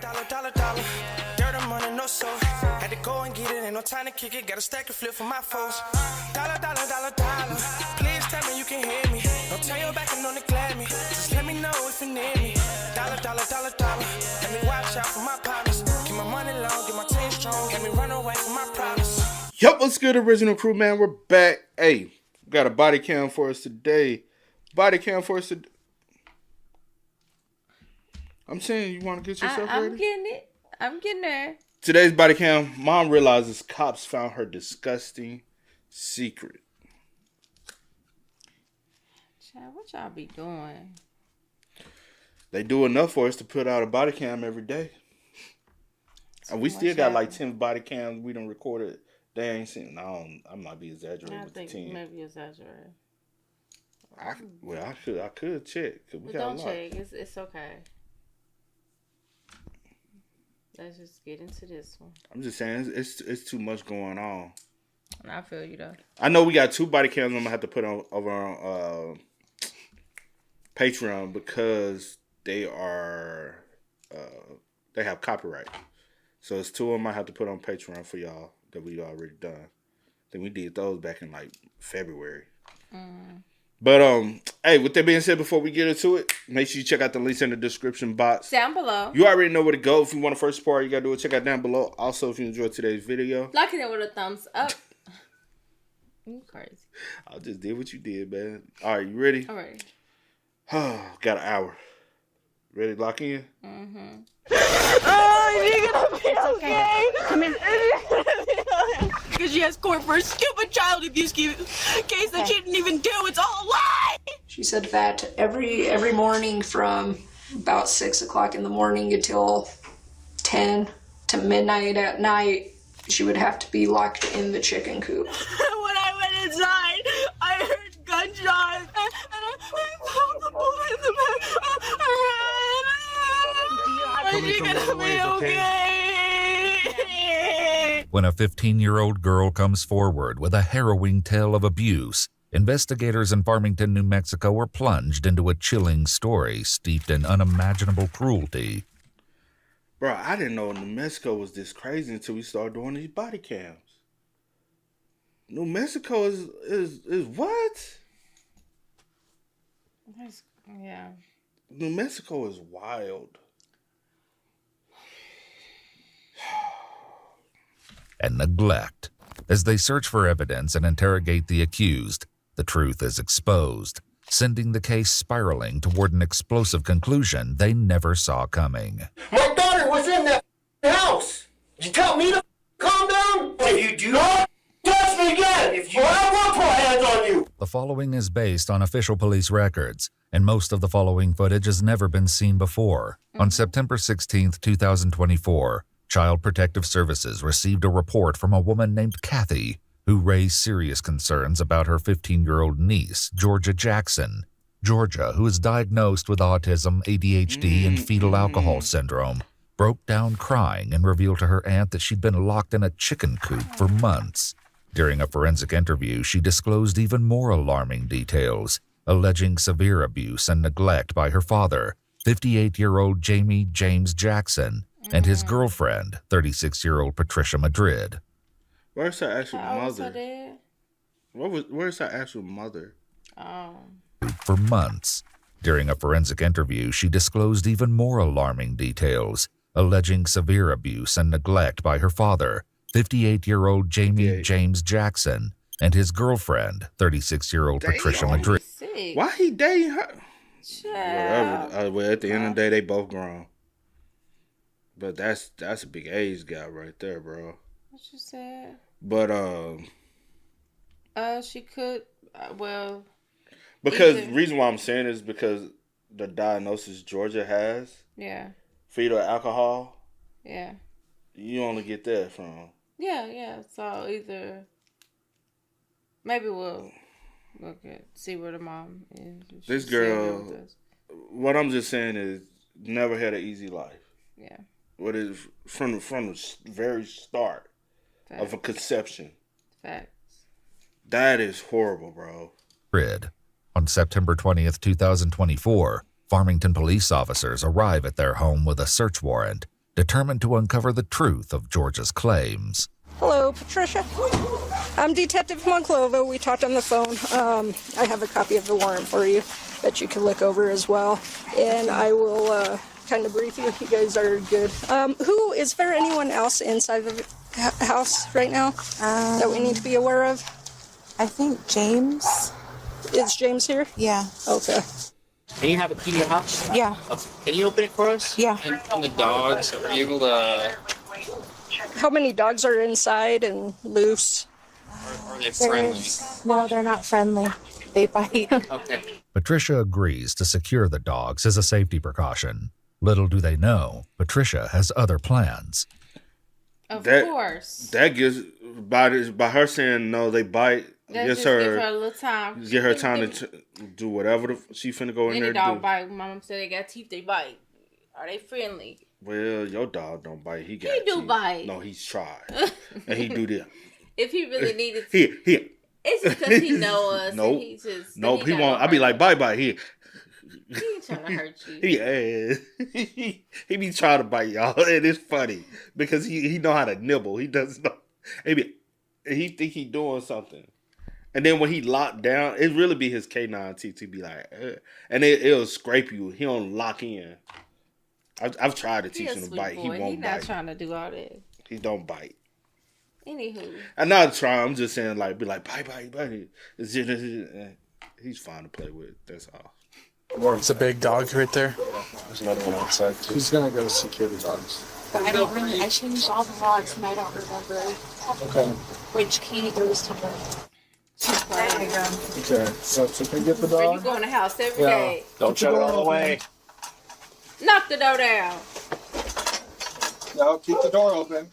Dollar. Dirt and money, no soul. Had to go and get it, ain't no time to kick it. Got a stack of flip for my foes. Dollar. Please tell me you can hear me. Don't turn your back and don't neglect me. Just let me know if you need me. Dollar. Let me watch out for my partners. Keep my money long, get my team strong. Let me run away from my problems. Yup, what's good, original crew, man? We're back. Hey, got a body cam for us today. I'm saying, you want to get yourself ready? I'm getting it. I'm getting there. Today's body cam, mom realizes cops found her disgusting secret. Child, what y'all be doing? They do enough for us to put out a body cam every day. And we still got like 10 body cams we done recorded. They ain't seen. No, I might be exaggerating with the 10. Maybe exaggerating. I could check. But don't check. It's okay. Let's just get into this one. I'm just saying, it's too much going on. I feel you though. I know we got 2 body cams I'm gonna have to put on over on Patreon because they are they have copyright. So it's 2 of them I have to put on Patreon for y'all that we already done. I think we did those back in like February. But hey, with that being said, before we get into it, make sure you check out the links in the description box down below. You already know where to go. If you want to first support, you gotta do it. Check out down below. Also, if you enjoyed today's video, like it with a thumbs up. You crazy. I just did what you did, man. All right, you ready? All right. Got an hour. Ready to lock in? Mm-hmm. Oh, you're gonna be okay. Come in. Because she has court for a stupid child abuse case that she didn't even do. It's all a lie. She said that every morning from about 6 o'clock in the morning until 10 to midnight at night, she would have to be locked in the chicken coop. When I went inside, I heard gunshots, and I felt the bullet in the back of her head. Are you gonna be okay? When a 15-year-old girl comes forward with a harrowing tale of abuse, investigators in Farmington, New Mexico are plunged into a chilling story steeped in unimaginable cruelty. Bro, I didn't know New Mexico was this crazy until we started doing these body cams. New Mexico is what? Yeah. New Mexico is wild. And neglect. As they search for evidence and interrogate the accused, the truth is exposed, sending the case spiraling toward an explosive conclusion they never saw coming. My daughter was in that house. Did you tell me to calm down? If you do not touch me again, I will put hands on you. The following is based on official police records, and most of the following footage has never been seen before. On September 16, 2024, Child Protective Services received a report from a woman named Kathy, who raised serious concerns about her 15-year-old niece, Georgia Jackson. Georgia, who is diagnosed with autism, ADHD, and fetal alcohol syndrome, broke down crying and revealed to her aunt that she'd been locked in a chicken coop for months. During a forensic interview, she disclosed even more alarming details, alleging severe abuse and neglect by her father, 58-year-old Jamie James Jackson, and his girlfriend, 36-year-old Patricia Madrid. Where's her actual How old's mother? her dad? Where's her actual mother? Oh. For months. During a forensic interview, she disclosed even more alarming details, alleging severe abuse and neglect by her father, 58-year-old Jamie James Jackson, and his girlfriend, 36-year-old Patricia Madrid. Why he dating her? Child. Whatever. Well, at the end of the day, they both grown. But that's a big age gap right there, bro. What you said? But she could. Well. Because the reason why I'm saying is because the diagnosis Georgia has. Yeah. Fetal alcohol. Yeah. You only get that from. Yeah. So either maybe we'll look at see where the mom is. This girl. What I'm just saying is never had an easy life. Yeah. What is from the very start of a conception. Facts. That is horrible, bro. On September 20th, 2024, Farmington police officers arrive at their home with a search warrant, determined to uncover the truth of Georgia's claims. Hello, Patricia. I'm Detective Monclova. We talked on the phone. I have a copy of the warrant for you that you can look over as well. And I will kind of brief you. You guys are good. Is there anyone else inside the house right now that we need to be aware of? I think James. Is James here? Yeah. Okay. Can you have a key to your house? Yeah. Can you open it for us? Yeah. And the dogs, are you able to... How many dogs are inside and loose? Are they friendly? No, they're not friendly. They bite. Okay. Patricia agrees to secure the dogs as a safety precaution. Little do they know, Patricia has other plans. Of course. That gives, by her saying no, they bite, Give her a little time. Get her time to do whatever she finna go in there and do. Any dog do. bite. My mom said they got teeth, they bite. Are they friendly? Well, your dog don't bite. He do teeth. Bite. No, he's tried. And he do this. If he really needed to. It's because he know us. Nope. Nope, he won't. I be like, bye. He ain't trying to hurt you. He be trying to bite y'all. And it's funny. Because he know how to nibble. He doesn't know. He think he doing something. And then when he locked down, it really be his canine teeth to be like, and it'll scrape you. He don't lock in. I've tried to teach him to bite. Boy. He won't bite. He not bite. trying to do all that. He don't bite. Anywho. I'm not trying. I'm just saying, like, be like, bite. He's fine to play with. That's all. It's a big dog right there. There's another one outside, too. He's going to go secure the dogs. But I changed all the logs and I don't remember which key goes to what. Okay, so can get the Where dog? you go in the house every day. Don't shut it all the way. Knock the door down. No, keep the door open.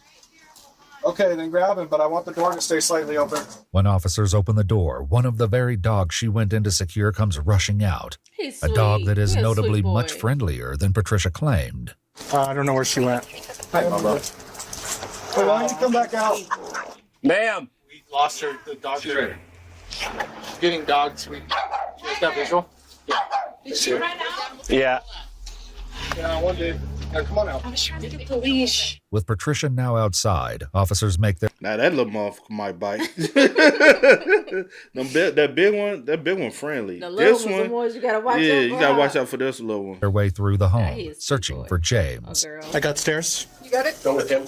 Okay, then grab him, but I want the door to stay slightly open. When officers open the door, one of the very dogs she went in to secure comes rushing out. He's a sweet. dog that is He's a notably sweet boy. much friendlier than Patricia claimed. I don't know where she went. Hey, why don't you come back out? Ma'am! We lost her. The dog. She's ready. Getting dogs. You guys got visual? Yeah. Did she run out? Yeah. Yeah, one day. Now, come on out. I was trying to get the leash. With Patricia now outside, officers make their... Now that little motherfucker might bite. that big one friendly. The little this ones, one, the ones you gotta watch out for. Yeah, you gotta watch out for this little one. their way through the home, he is a searching boy. for James. Oh, girl. I got stairs. You got it? Go with him.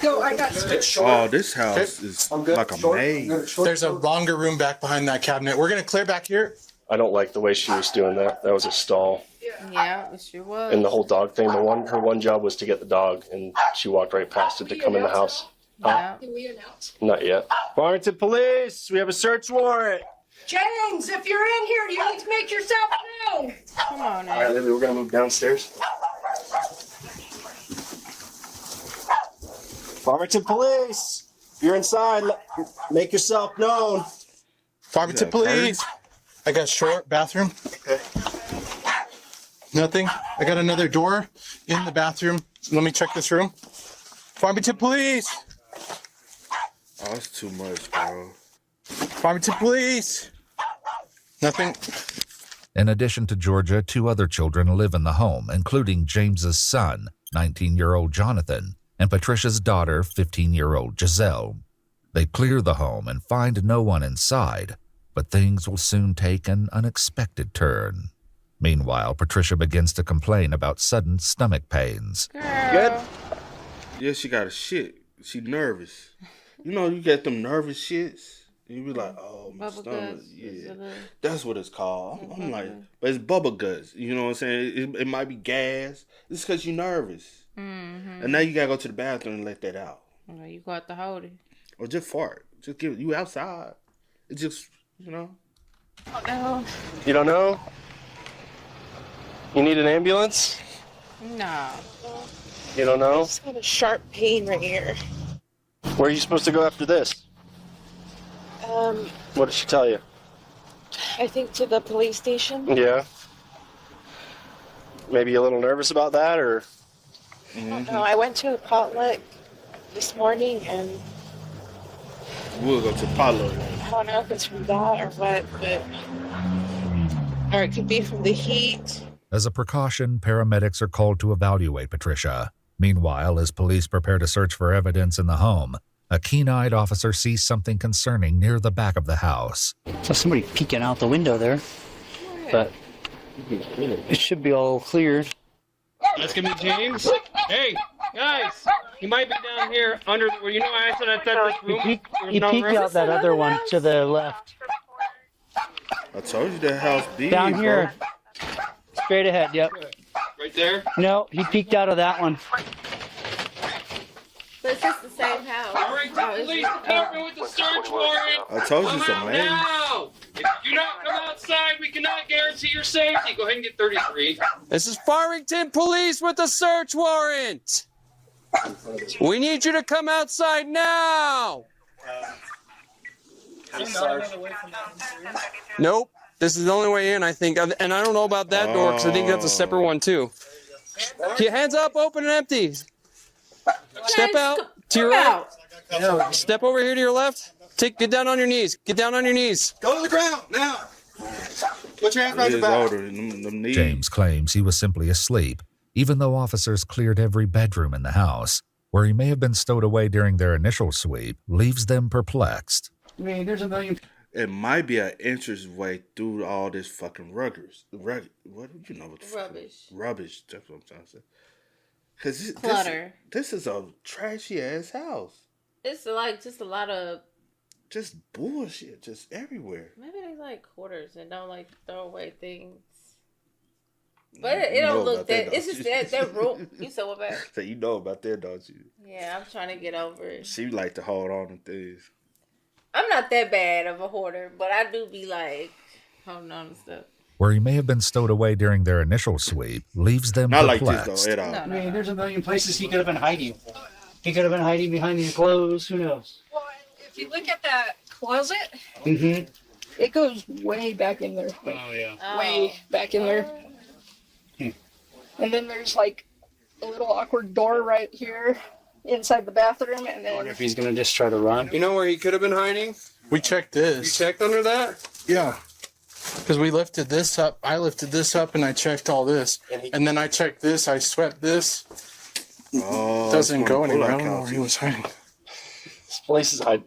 Go, I got it. Oh, this house is like a maze. There's a longer room back behind that cabinet. We're gonna clear back here. I don't like the way she was doing that. That was a stall. Yeah, it sure was. And the whole dog thing, her one job was to get the dog, and she walked right past it to come in the house. Yeah. Can we announce? Not yet. Warrington Police, we have a search warrant. James, if you're in here, you need to make yourself known. Come on All now. right, Lily, we're going to move downstairs. Warrington Police, if you're inside, make yourself known. Farmington Police. I got short bathroom. Okay. Nothing. I got another door in the bathroom. Let me check this room. Farmington Police. Oh, that's too much, bro. Farmington Police. Nothing. In addition to Georgia, 2 other children live in the home, including James's son, 19-year-old Jonathan, and Patricia's daughter, 15-year-old Giselle. They clear the home and find no one inside, but things will soon take an unexpected turn. Meanwhile, Patricia begins to complain about sudden stomach pains. Girl. Yeah, she got a shit. She nervous. You know, you get them nervous shits. You be like, oh, my Bubble stomach. guts. Yeah, that's what it's called. I'm like, but it's bubble guts. You know what I'm saying? It might be gas. It's because you're nervous. Mm-hmm. And now you got to go to the bathroom and let that out. Well, you got to hold it. Or just fart. Just give it. You outside. It just, you know. Oh, no. You don't know? You need an ambulance? No. You don't know? I just got a sharp pain right here. Where are you supposed to go after this? What did she tell you? I think to the police station. Yeah. Maybe a little nervous about that, or? I don't know. I went to a potluck this morning and We'll go to Palo. I don't know if it's from that or what, or it could be from the heat. As a precaution, paramedics are called to evaluate Patricia. Meanwhile, as police prepare to search for evidence in the home, a keen-eyed officer sees something concerning near the back of the house. So somebody peeking out the window there, but it should be all clear. That's gonna be James. Hey, guys, he might be down here under. Well, you know, I said I thought this room. He peeked out that other one to the left. I told you that house big. Down here, straight ahead. Yep. Right there. No, he peeked out of that one. But it's just the same house. All right, police department with the search warrant. I told you Come some out man. now. If you do not come outside, we cannot guarantee your safety. Go ahead and get 33. This is Farmington Police with a search warrant. We need you to come outside now. Nope. This is the only way in, I think. And I don't know about that door because I think that's a separate one, too. Keep hands up, open and empty. Step out to your right. Step over here to your left. Get down on your knees. Get down on your knees. Go to the ground now. Put your hands behind your back. James claims he was simply asleep, even though officers cleared every bedroom in the house. Where he may have been stowed away during their initial sweep leaves them perplexed. I mean, there's a million. It might be an entranceway through all this fucking ruggers. What do you know? What the Rubbish. Rubbish. That's what I'm trying to say. Because Clutter. This is a trashy ass house. It's like just a lot of. Just bullshit, just everywhere. Maybe they like hoarders and don't like throw away things. But it don't look that. It's just that room. You said what back? So you know about that, don't you? Yeah, I'm trying to get over it. She like to hold on to things. I'm not that bad of a hoarder, but I do be like holding on to stuff. Where he may have been stowed away during their initial sweep leaves them Not perplexed. like this though at all. I mean, there's a million places he could have been hiding. He could have been hiding behind these clothes. Who knows? Well, if you look at that closet, Mm-hmm. it goes way back in there. Like, Oh yeah. way back in there. And then there's like a little awkward door right here inside the bathroom, and I wonder then if he's gonna just try to run. You know where he could have been hiding? We checked You this. checked under that? Yeah. Because we lifted this up. I lifted this up and I checked all this. And then I checked this. I swept this. Oh, Doesn't go anywhere. I pull-out don't know where couch. he was hiding. This place is, I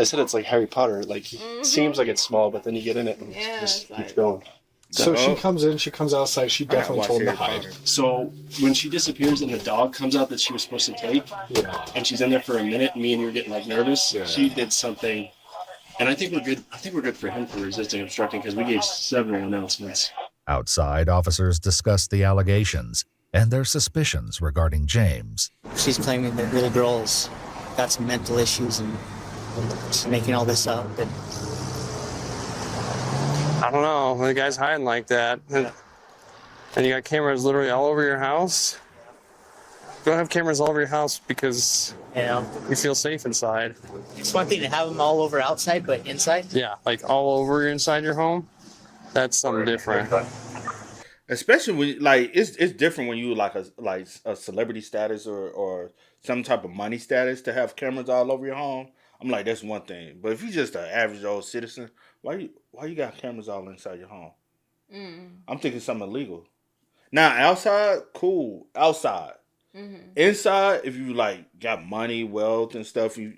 said it's like Harry Potter. Like, it seems like it's small, but then you get in it and Yeah, it just it's keeps like- going. So she comes in, she comes outside. She definitely watch told him to Harry hide. Potter. So when she disappears and the dog comes out that she was supposed to take, and she's in there for a minute, and me and you are getting like nervous. She did something, and I think we're good. I think we're good for him for resisting obstructing because we gave several announcements. Outside, officers discussed the allegations and their suspicions regarding James. She's claiming that little girls got some mental issues and she's making all this up. And I don't know. The guy's hiding like that. And you got cameras literally all over your house. Don't have cameras all over your house because you feel safe inside. it's one thing to have them all over outside, but inside. Yeah, like all over inside your home. That's something different. Especially when like it's different when you like a celebrity status or some type of money status to have cameras all over your home. I'm like, that's one thing. But if you're just an average old citizen, why you got cameras all inside your home? I'm thinking something illegal. Now outside, cool. Outside. Inside, if you like got money, wealth and stuff, you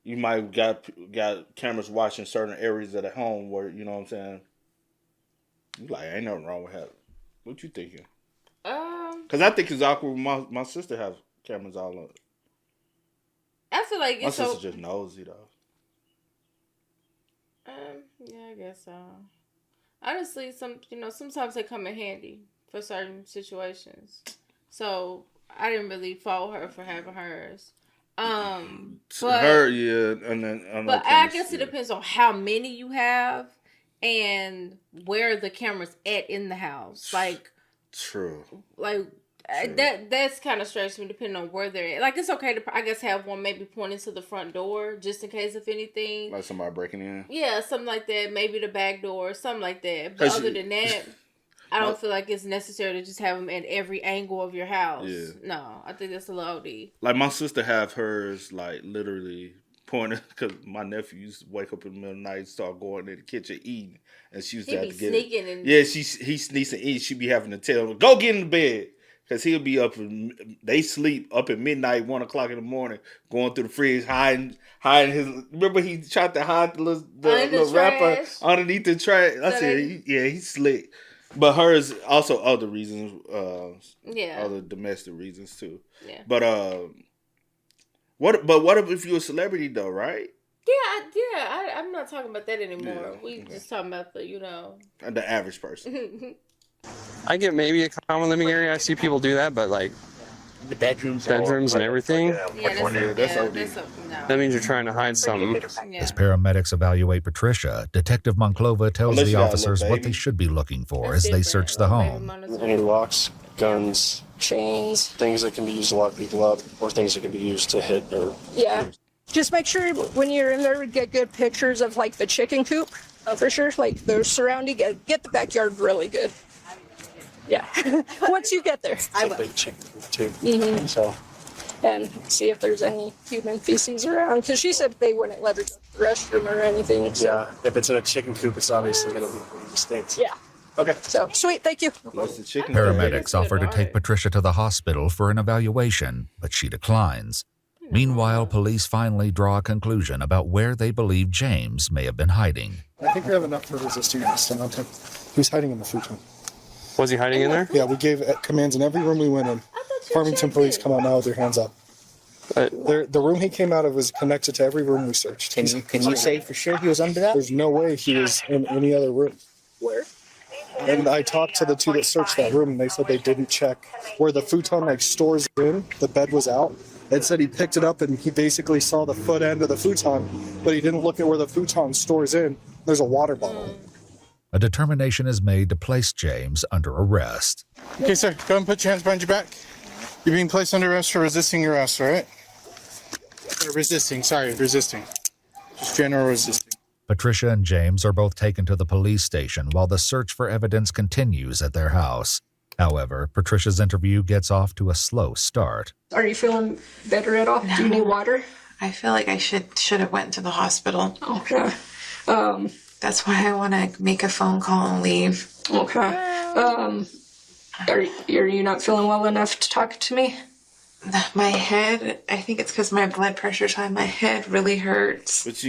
might got cameras watching certain areas of the home where, you know what I'm saying? You like, ain't nothing wrong with that. What you thinking? Because I think it's awkward when my sister have cameras all up. I feel like My it's sister so. just nosy though. Yeah, I guess so. Honestly, sometimes they come in handy for certain situations. So I didn't really fault her for having hers. But Her, yeah, and then but I guess it depends on how many you have and where the camera's at in the house. Like, true. like that's kind of strange to me, depending on where they're at. Like, it's okay to, I guess, have one maybe pointing to the front door just in case of anything. Like somebody breaking in. Yeah, something like that. Maybe the back door, something like that. But other than that, I don't feel like it's necessary to just have them at every angle of your house. Yeah. No, I think that's a little OD. Like my sister have hers like literally pointing because my nephew used to wake up in the middle of the night and start going in the kitchen eating, and she used to have to get sneaking and he sneaks and eats. She be having to tell him, go get in the bed. Because he'll be up, they sleep up at midnight, 1 o'clock in the morning, going through the fridge, hiding his. Remember, he tried to hide the little wrapper underneath the trash. I said, he's slick. But hers also other reasons, other domestic reasons too. Yeah. But what if you're a celebrity though, right? Yeah. I'm not talking about that anymore. We just talking about the average person. I get maybe a common living area. I see people do that, but like the bedrooms and everything. That's That means you're trying to hide something. As paramedics evaluate Patricia, Detective Monclova tells the officers what they should be looking for as they search the home. Any locks, guns, chains, things that can be used to lock people up, or things that can be used to hit or. Yeah. Just make sure when you're in there, get good pictures of like the chicken coop, for sure. Like the surrounding, get the backyard really good. Yeah. Once you get there, I will. Big chicken coop too. Mm-hmm. So. And see if there's any human feces around, because she said they wouldn't let her go to the restroom or anything. So. Yeah. If it's in a chicken coop, it's obviously going to be mistakes. Yeah. Okay. So sweet. Thank you. Paramedics offer to take Patricia to the hospital for an evaluation, but she declines. Meanwhile, police finally draw a conclusion about where they believe James may have been hiding. I think we have enough for resisting arrest on him. He was hiding in the futon. Was he hiding in there? Yeah, we gave commands in every room we went in. Farmington police come out now with their hands up. The room he came out of was connected to every room we searched. Can you say for sure he was under that? There's no way he was in any other room. Where? And I talked to the two that searched that room, and they said they didn't check where the futon stores in. The bed was out. It said he picked it up and he basically saw the foot end of the futon, but he didn't look at where the futon stores in. There's a water bottle. A determination is made to place James under arrest. Okay, sir, go ahead and put your hands behind your back. You're being placed under arrest for resisting arrest, all right? Resisting. Just general resisting. Patricia and James are both taken to the police station while the search for evidence continues at their house. However, Patricia's interview gets off to a slow start. Are you feeling better at all? No. Do you need water? I feel like I should have went to the hospital. Okay. That's why I want to make a phone call and leave. Okay. Are you not feeling well enough to talk to me? My head, I think it's because my blood pressure's high. My head really hurts. But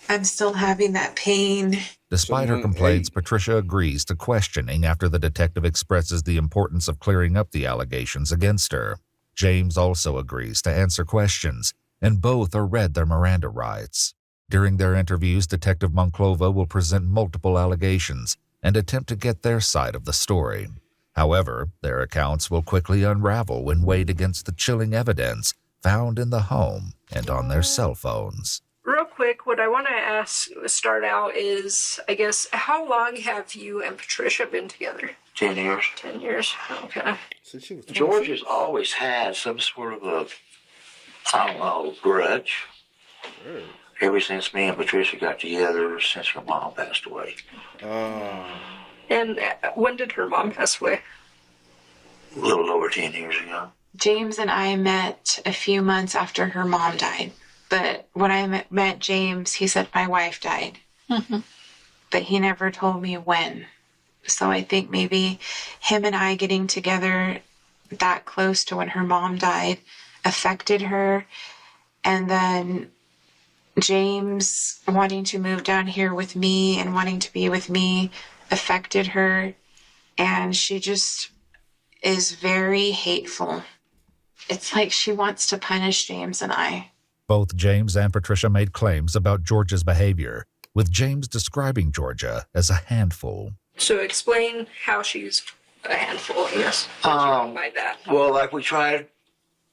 I'm still having that pain. Despite her complaints, Patricia agrees to questioning after the detective expresses the importance of clearing up the allegations against her. James also agrees to answer questions, and both are read their Miranda rights. During their interviews, Detective Monclova will present multiple allegations and attempt to get their side of the story. However, their accounts will quickly unravel when weighed against the chilling evidence found in the home and on their cell phones. Real quick, what I want to start out is, I guess, how long have you and Patricia been together? 10 years. 10 years, okay. George has always had some sort of a grudge. Ever since me and Patricia got together, since her mom passed away. And when did her mom pass away? A little over 10 years ago. James and I met a few months after her mom died. But when I met James, he said my wife died. Mm-hmm. But he never told me when. So I think maybe him and I getting together that close to when her mom died affected her. And then James wanting to move down here with me and wanting to be with me affected her. And she just is very hateful. It's like she wants to punish James and I. Both James and Patricia made claims about Georgia's behavior, with James describing Georgia as a handful. So explain how she's a handful, I guess. What do you mean by that? Well, like we tried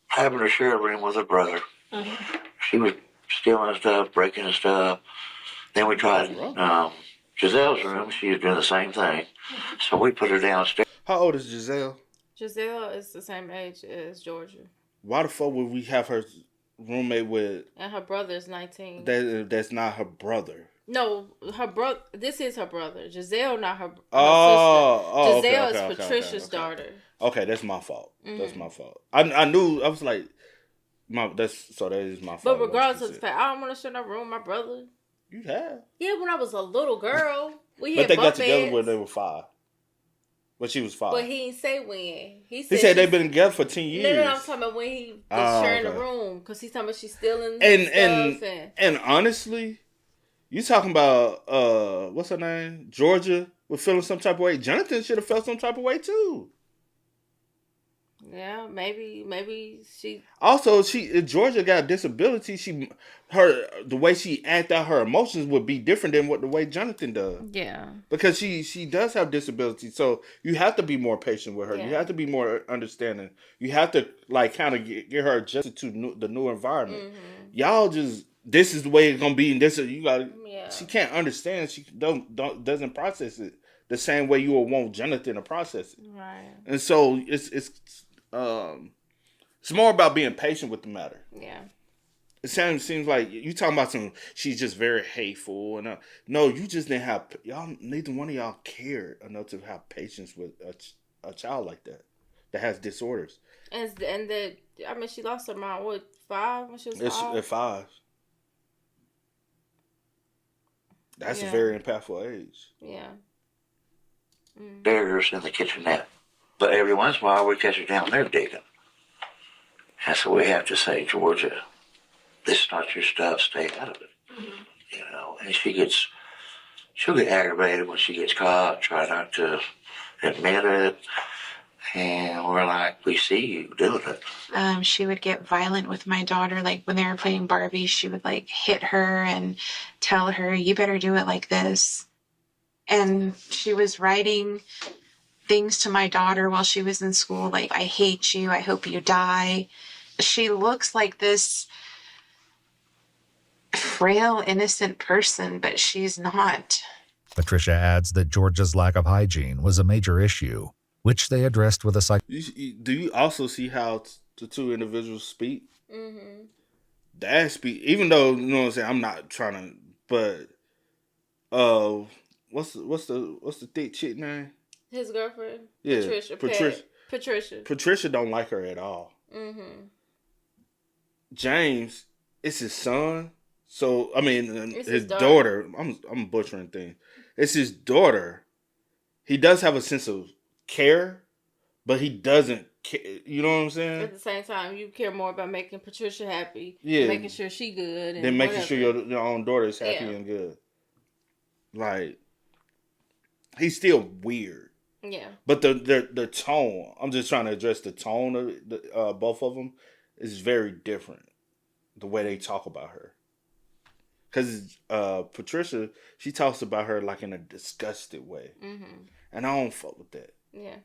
having her share a room with her brother. Mm-hmm. She was stealing stuff, breaking his stuff. Then we tried Giselle's room. She was doing the same thing. So we put her downstairs. How old is Giselle? Giselle is the same age as Georgia. Why the fuck would we have her roommate with? And her brother is 19. That's not her brother. No, her brother. This is her brother. Giselle, not her sister. Giselle is Patricia's daughter. Okay, that's my fault. Mm-hmm. That's my fault. I knew. I was like, that is my fault. But regardless of the fact, I don't want to share no room with my brother. You have? Yeah, when I was a little girl, we but had they bunk got together beds. when they were 5. But she was 5. But he didn't say when. He said they've been together for 10 years. No, I'm talking about when he was sharing the room. Because he's talking about she's still in stuff. And honestly, you talking about, what's her name? Georgia was feeling some type of way. Jonathan should have felt some type of way too. Yeah, maybe she. Also, if Georgia got a disability, the way she act out her emotions would be different than the way Jonathan does. Yeah. Because she does have disability, so you have to be more patient with her. Yeah. You have to be more understanding. You have to kind of get her adjusted to the new environment. Mm-hmm. Y'all just this is the way it's gonna be, and this is you got. Yeah. She can't understand. She doesn't process it the same way you would want Jonathan to process it. Right. And so it's more about being patient with the matter. Yeah. It seems like you talking about she's just very hateful. And no, you just didn't have, neither one of y'all cared enough to have patience with a child like that has disorders. She lost her mom, 5 when she was 5? At 5. That's a very impactful age. Yeah. Barriers in the kitchenette. But every once in a while, we catch her down there digging. And so we have to say, Georgia, this is not your stuff. Stay out of it. Mm-hmm. And she'll get aggravated when she gets caught. Try not to admit it. And we're like, we see you doing it. She would get violent with my daughter. Like when they were playing Barbie, she would hit her and tell her, you better do it like this. And she was writing things to my daughter while she was in school, like, I hate you, I hope you die. She looks like this frail, innocent person, but she's not. Patricia adds that Georgia's lack of hygiene was a major issue, which they addressed with a Do you also see how the two individuals speak? Mm-hmm. That speak, even though, you know what I'm saying, I'm not trying to, but what's the thick chick name? His girlfriend? Yeah. Patricia. Patricia don't like her at all. Mm-hmm. James, it's his son. So, it's his daughter. I'm butchering things. It's his daughter. He does have a sense of care, but he doesn't care. You know what I'm saying? At the same time, you care more about making Patricia happy. Yeah. Making sure she good. And making sure your own daughter is happy and good. Like, he's still weird. Yeah. But the tone, I'm just trying to address the tone of both of them, is very different. The way they talk about her. Because Patricia, she talks about her like in a disgusted way. Mm-hmm. And I don't fuck with that. Yeah.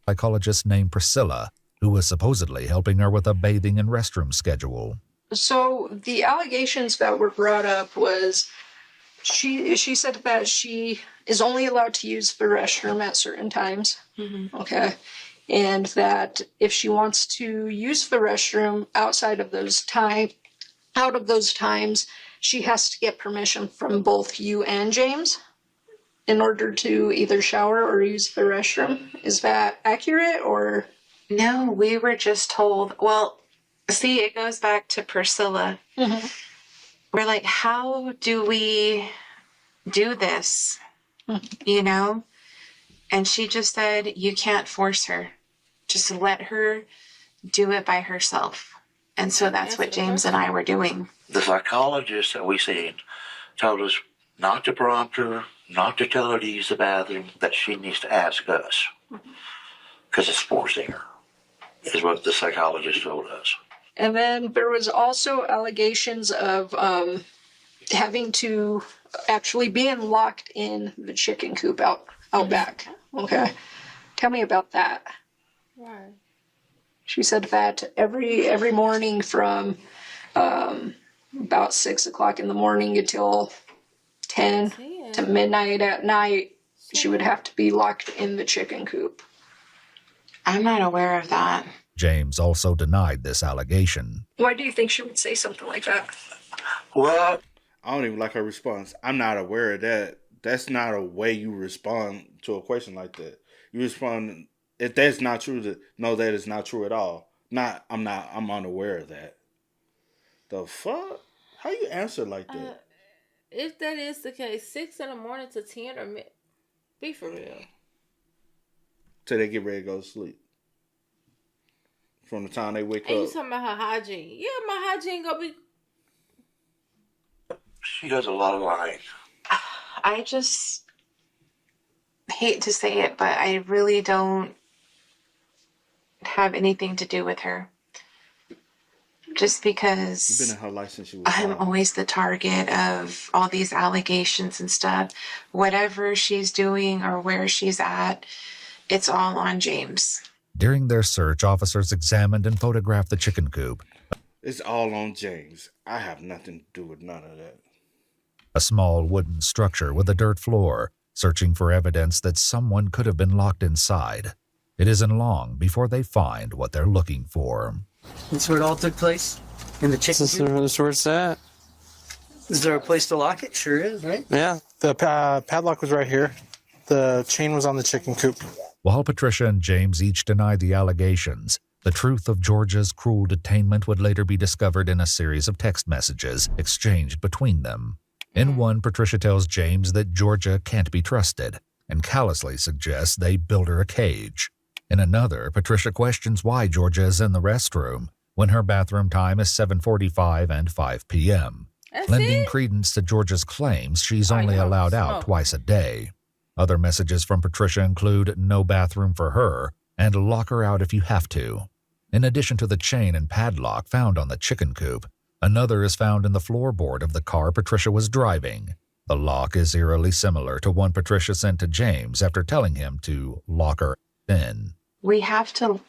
Psychologist named Priscilla, who was supposedly helping her with a bathing and restroom schedule. So the allegations that were brought up was she said that she is only allowed to use the restroom at certain times. Mm-hmm. Okay. And that if she wants to use the restroom outside of those times, she has to get permission from both you and James in order to either shower or use the restroom. Is that accurate or? No, we were just told, well, see, it goes back to Priscilla. Mm-hmm. We're like, how do we do this? Mm-hmm. And she just said, you can't force her. Just let her do it by herself. And so that's what James and I were doing. The psychologist that we seen told us not to prompt her, not to tell her to use the bathroom, that she needs to ask us. Because it's forcing her, is what the psychologist told us. And then there was also allegations of having to actually being locked in the chicken coop out back. Okay. Tell me about that. Why? She said that every morning from about 6 o'clock in the morning until 10 to midnight at night, she would have to be locked in the chicken coop. I'm not aware of that. James also denied this allegation. Why do you think she would say something like that? Well, I don't even like her response. I'm not aware of that. That's not a way you respond to a question like that. You respond, if that's not true, no, that is not true at all. I'm unaware of that. The fuck? How you answer like that? If that is the case, 6 in the morning to 10 or be for real. till they get ready to go to sleep. From the time they wake And you up. talking about her hygiene. Yeah, my hygiene gonna be... She does a lot of lying. I just hate to say it, but I really don't have anything to do with her. Just because You've been in her life since she was I'm 5. always the target of all these allegations and stuff. Whatever she's doing or where she's at, it's all on James. During their search, officers examined and photographed the chicken coop. It's all on James. I have nothing to do with none of that. A small wooden structure with a dirt floor, searching for evidence that someone could have been locked inside. It isn't long before they find what they're looking for. That's where it all took place? In the chicken coop? That's where it's at. Is there a place to lock it? Sure is, right? Yeah. The padlock was right here. The chain was on the chicken coop. While Patricia and James each denied the allegations, the truth of Georgia's cruel detainment would later be discovered in a series of text messages exchanged between them. In one, Patricia tells James that Georgia can't be trusted and callously suggests they build her a cage. In another, Patricia questions why Georgia is in the restroom when her bathroom time is 7:45 and 5 p.m., lending credence to Georgia's claims she's only allowed out twice a day. Other messages from Patricia include no bathroom for her and lock her out if you have to. In addition to the chain and padlock found on the chicken coop, another is found in the floorboard of the car Patricia was driving. The lock is eerily similar to one Patricia sent to James after telling him to lock her in. We have to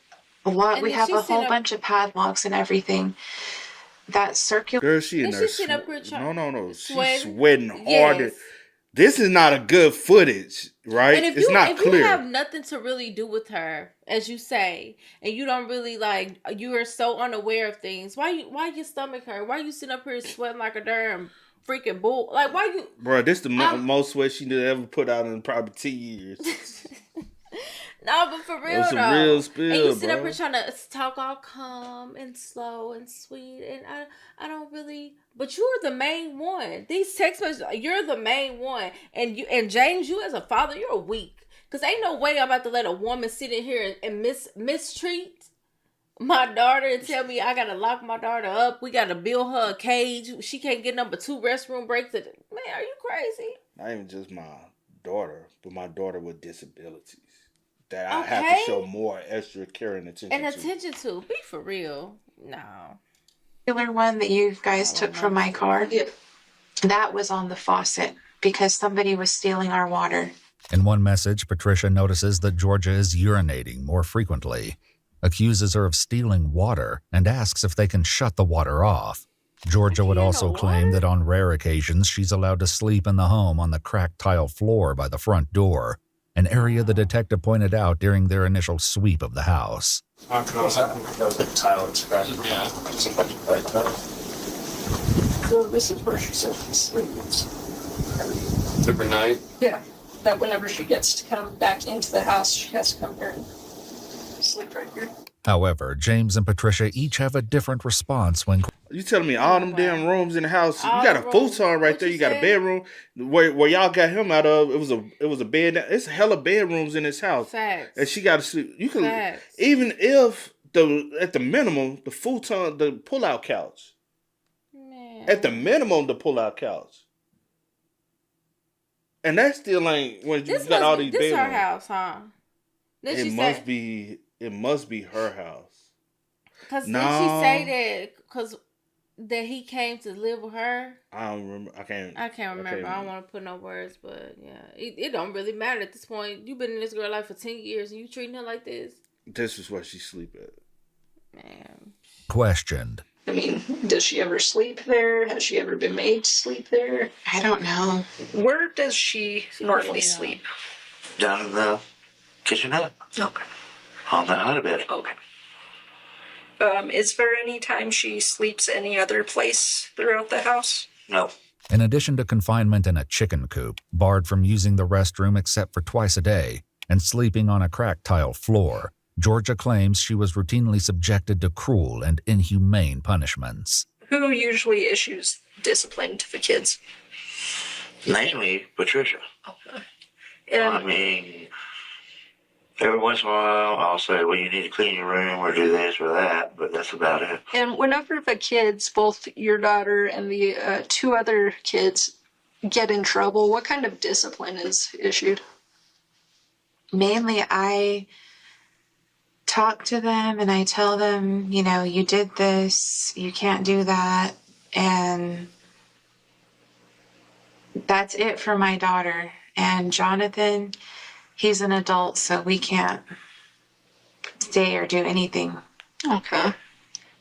lock. We have a whole bunch of padlocks and everything. That circular. Girl, she in there. No. She's sweating harder. Yes. This is not a good footage, right? And it's not clear. You have nothing to really do with her, as you say, and you don't really you are so unaware of things. Why your stomach hurt? Why you sitting up here sweating like a damn freaking bull? Like, why you? Bro, this the most sweat she ever put out in probably 2 years. No, but for real though, real spill, and you sit up bro. here trying to talk all calm and slow and sweet, and I don't really. But you're the main one. These text messages, you're the main one, and James, you as a father, you're weak. Cause ain't no way I'm about to let a woman sit in here and mistreat my daughter and tell me I gotta lock my daughter up. We gotta build her a cage. She can't get number 2 restroom breaks. Man, are you crazy? Not even just my daughter, but my daughter with disabilities. That I have to show more extra care and attention to. Be for real. No. Particular one that you guys took from my car, that was on the faucet because somebody was stealing our water. In one message, Patricia notices that Georgia is urinating more frequently, accuses her of stealing water, and asks if they can shut the water off. Georgia would also claim that on rare occasions she's allowed to sleep in the home on the cracked tile floor by the front door, an area the detective pointed out during their initial sweep of the house. So this is where she says she sleeps. Every night? Yeah. That whenever she gets to come back into the house, she has to come here and sleep right here. However, James and Patricia each have a different response when... You telling me all them damn rooms in the house? You got a futon right there. You got a bedroom where y'all got him out of. It was a bed. It's hella bedrooms in this house. Facts. And she got to sleep. You can even if at the minimum the futon, the pull-out couch. Man. At the minimum, the pull-out couch. And that still ain't when you got all these bedrooms. This her house, huh? It must be her house. Did she say that he came to live with her? I don't remember. I can't remember. I don't want to put no words, but yeah, it don't really matter at this point. You've been in this girl's life for 10 years and you treating her like this. This is where she sleep at. Man. Questioned. I mean, does she ever sleep there? Has she ever been made to sleep there? I don't know. Where does she normally sleep? Down in the kitchenette. Okay. On the hotbed. Okay. Is there any time she sleeps any other place throughout the house? No. In addition to confinement in a chicken coop, barred from using the restroom except for twice a day, and sleeping on a cracked tile floor, Georgia claims she was routinely subjected to cruel and inhumane punishments. Who usually issues discipline to the kids? Mainly Patricia. Okay. I mean, Every once in a while, I'll say, well, you need to clean your room or do this or that, but that's about it. And whenever the kids, both your daughter and the two other kids, get in trouble, what kind of discipline is issued? Mainly, I talk to them and I tell them, you know, you did this, you can't do that. And that's it for my daughter. And Jonathan, he's an adult, so we can't stay or do anything. Okay.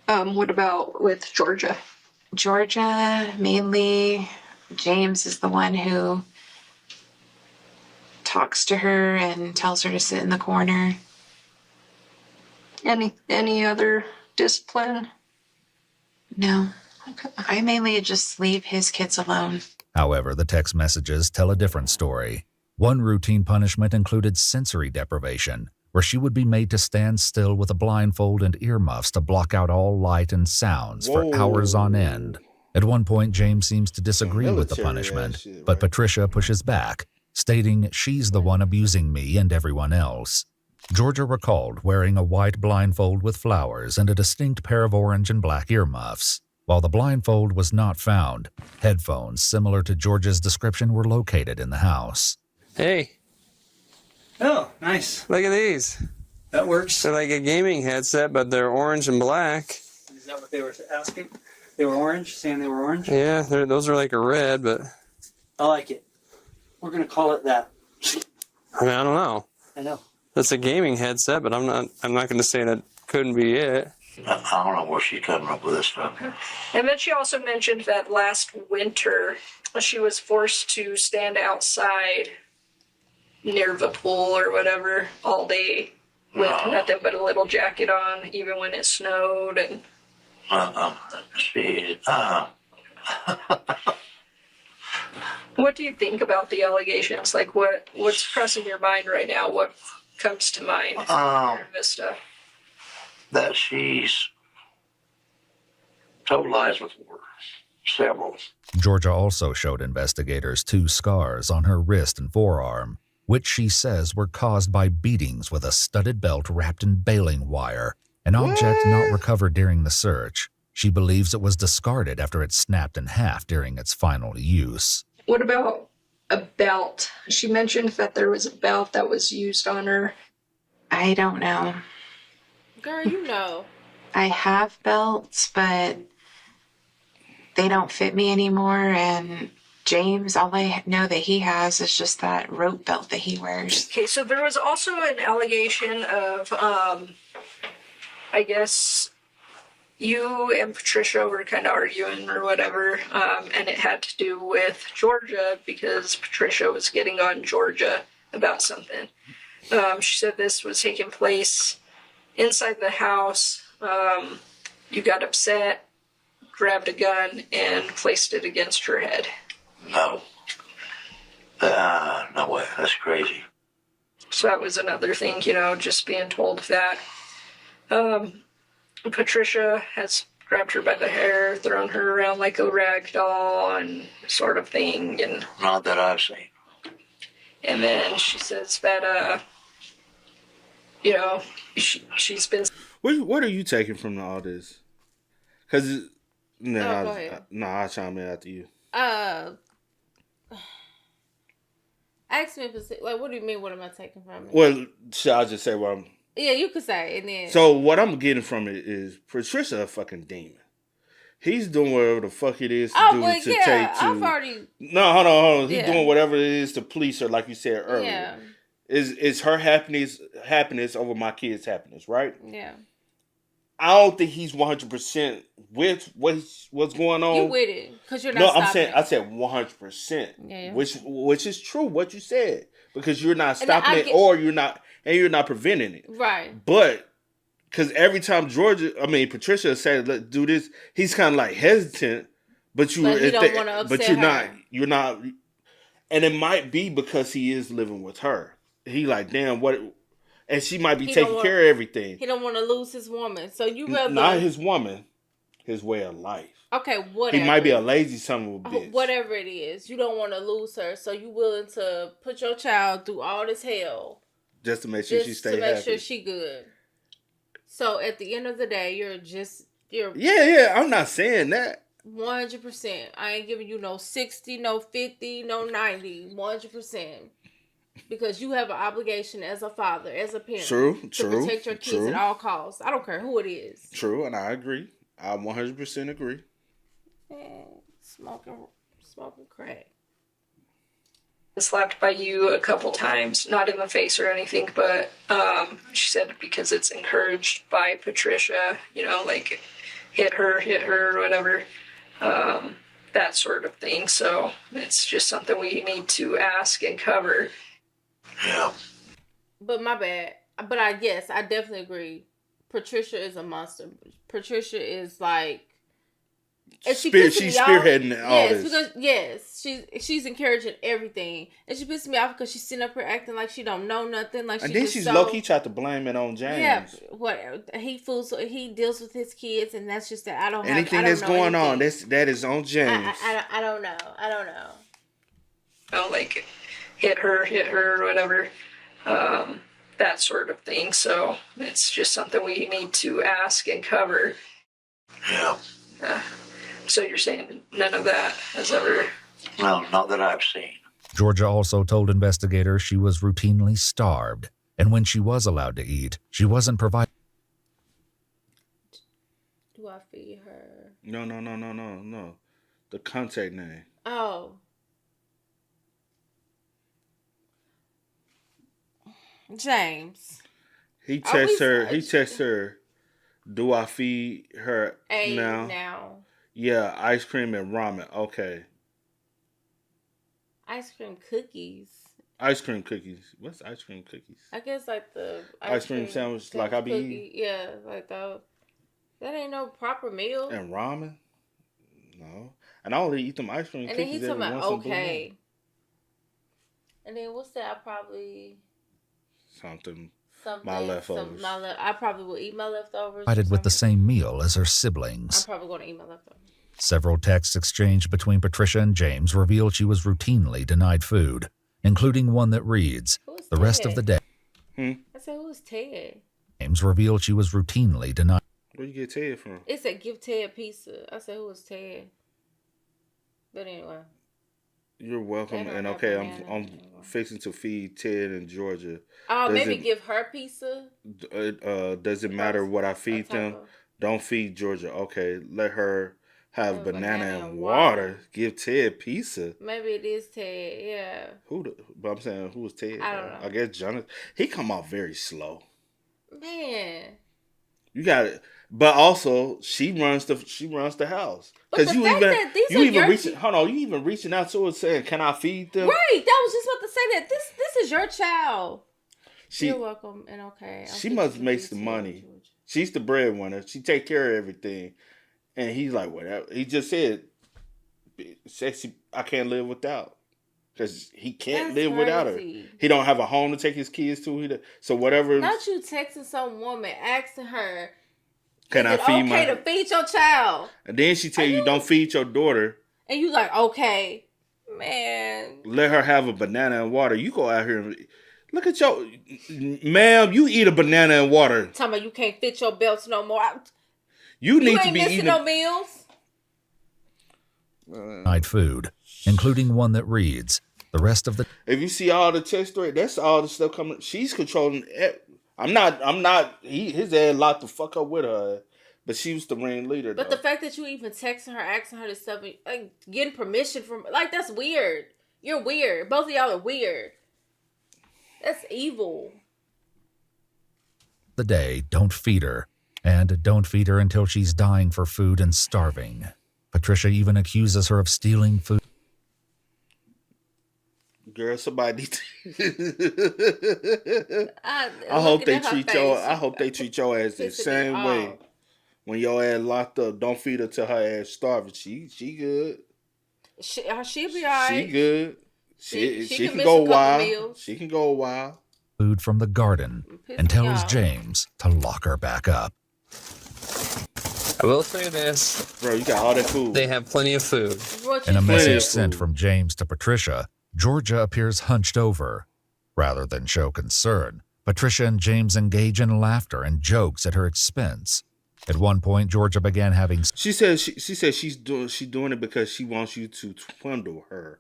What about with Georgia? Georgia, mainly, James is the one who talks to her and tells her to sit in the corner. Any other discipline? No. Okay. I mainly just leave his kids alone. However, the text messages tell a different story. One routine punishment included sensory deprivation, where she would be made to stand still with a blindfold and earmuffs to block out all light and sounds for hours on end. At one point, James seems to disagree with the punishment, but Patricia pushes back, stating she's the one abusing me and everyone else. Georgia recalled wearing a white blindfold with flowers and a distinct pair of orange and black earmuffs. While the blindfold was not found, headphones similar to Georgia's description were located in the house. Hey. Oh, nice. Look at these. That works. They're like a gaming headset, but they're orange and black. Is that what they were asking? They were orange? Saying they were orange? Yeah, those are like a red, but... I like it. We're going to call it that. I mean, I don't know. I know. That's a gaming headset, but I'm not going to say that couldn't be it. I don't know where she's coming up with this stuff. And then she also mentioned that last winter she was forced to stand outside near the pool or whatever all day with nothing but a little jacket on, even when it snowed. And what do you think about the allegations? Like, what's crossing your mind right now? What comes to mind from this stuff? That she's told lies before. Several. Georgia also showed investigators 2 scars on her wrist and forearm, which she says were caused by beatings with a studded belt wrapped in baling wire, an object not recovered during the search. She believes it was discarded after it snapped in half during its final use. What about a belt? She mentioned that there was a belt that was used on her. I don't know. Girl, you know. I have belts, but they don't fit me anymore. And James, all I know that he has is just that rope belt that he wears. Okay, so there was also an allegation of, I guess, you and Patricia were kind of arguing or whatever, and it had to do with Georgia because Patricia was getting on Georgia about something. She said this was taking place inside the house. You got upset, grabbed a gun, and placed it against her head. No. No way. That's crazy. So that was another thing, just being told that. Patricia has grabbed her by the hair, thrown her around like a rag doll and sort of thing. And not that I've seen. And then she says that, she's been... What are you taking from all this? Because, go ahead. I'll chime in after you. Ask me, like, what do you mean, what am I taking from it? Well, I'll just say what I'm... Yeah, you could say, and then... So, what I'm getting from it is Patricia a fucking demon. He's doing whatever the fuck it is to take to... I've already... No, hold on. He's doing whatever it is to police her, like you said earlier. Yeah. Is her happiness over my kids' happiness, right? Yeah. I don't think he's 100% with what's going on. You with it, because you're not stopping I said 100%, yeah. which is true, what you said, because you're not stopping it, or you're not preventing it. Right. But, because every time Patricia said, let's do this, he's kind of like hesitant, but you don't want to upset her. You're not, and it might be because he is living with her. He like, damn, what... And she might be taking care of everything. He don't want to lose his woman. So you rather... Not his woman. His way of life. Okay, whatever. He might be a lazy son of a bitch. Whatever it is. You don't want to lose her. So you willing to put your child through all this hell Just to make sure she stay happy. Sure she good. So at the end of the day, you're Yeah. I'm not saying that. 100%. I ain't giving you no 60, no 50, no 90. 100%. Because you have an obligation as a father, as a parent, to protect your kids at all costs. I don't care who it is. True, and I agree. I 100% agree. Man, smoking crack. Slapped by you a couple times, not in the face or anything, but she said because it's encouraged by Patricia, like hit her or whatever, that sort of thing. So it's just something we need to ask and cover. Yeah. But my bad. But I definitely agree. Patricia is a monster. Patricia is like, she's spearheading all this. Because she's encouraging everything, and she pisses me off because she's sitting up here acting like she don't know nothing. Like, and then she's low key tried to blame it on James. Yeah, what he deals with his kids, and that's just that. Anything that's going on, that is on James. I don't know. Like hit her or whatever, that sort of thing. So it's just something we need to ask and cover. Yeah. So you're saying none of that has ever... Well, not that I've seen. Georgia also told investigators she was routinely starved, and when she was allowed to eat, she wasn't provided. Do I feed her? No. The contact name. Oh. James. He texts her. Do I feed her now? Yeah, ice cream and ramen. Okay. Ice cream cookies. Ice cream cookies. What's ice cream cookies? I guess like the ice cream sandwich like I be eating? Yeah, like that. That ain't no proper meal. And ramen? No. And I only eat them ice cream cookies every once in a blue moon. And then what's that? I probably... Something. My leftovers. I probably will eat my leftovers. Provided with the same meal as her siblings. I'm probably going to eat my leftovers. Several texts exchanged between Patricia and James revealed she was routinely denied food, including one that reads, "The rest of the day." I said, who is Ted? James revealed she was routinely denied. Where you get Ted from? It said, give Ted pizza. I said, who is Ted? But anyway. You're welcome. And okay, I'm fixing to feed Ted and Georgia. Maybe give her pizza. Does it matter what I feed them? Don't feed Georgia. Okay, let her have banana and water. Give Ted pizza. Maybe it is Ted. Yeah. But I'm saying, who was Ted? I don't know. I guess Jonathan. He come off very slow. Man. You got it. But also, she runs the house. Because you even reaching out to her saying, "Can I feed them?" Right. That was just about to say that this is your child. You're welcome and okay. She must make the money. She's the breadwinner. She take care of everything. And he's like, whatever. He just said, "Sexy, I can't live without." Because he can't live without her. He don't have a home to take his kids to. So whatever. Not you texting some woman asking her, "Can I feed my?" to feed your child. And then she tell you, "Don't feed your daughter." And you like, okay, man. Let her have a banana and water. You go out here and look at your, ma'am. You eat a banana and water. Talking about you can't fit your belts no more. You need to be missing eating no meals. Night food, including one that reads, "The rest of the." If you see all the text story, that's all the stuff coming. She's controlling. I'm not. His ass locked the fuck up with her, but she was the ringleader. But the fact that you even texting her, asking her this stuff, like getting permission from, like, that's weird. You're weird. Both of y'all are weird. That's evil. The day, don't feed her. And don't feed her until she's dying for food and starving. Patricia even accuses her of stealing food. Girl, somebody. I hope they treat your ass the same way. When your ass locked up, don't feed her till her ass starving. She good. She'll be alright. She good. She can go a while. She can go a while. Food from the garden and tells James to lock her back up. I will say this. Bro, you got all that food. They have plenty of food. In a message sent from James to Patricia, Georgia appears hunched over. Rather than show concern, Patricia and James engage in laughter and jokes at her expense. At one point, Georgia began having... She said she's doing it because she wants you to swindle her.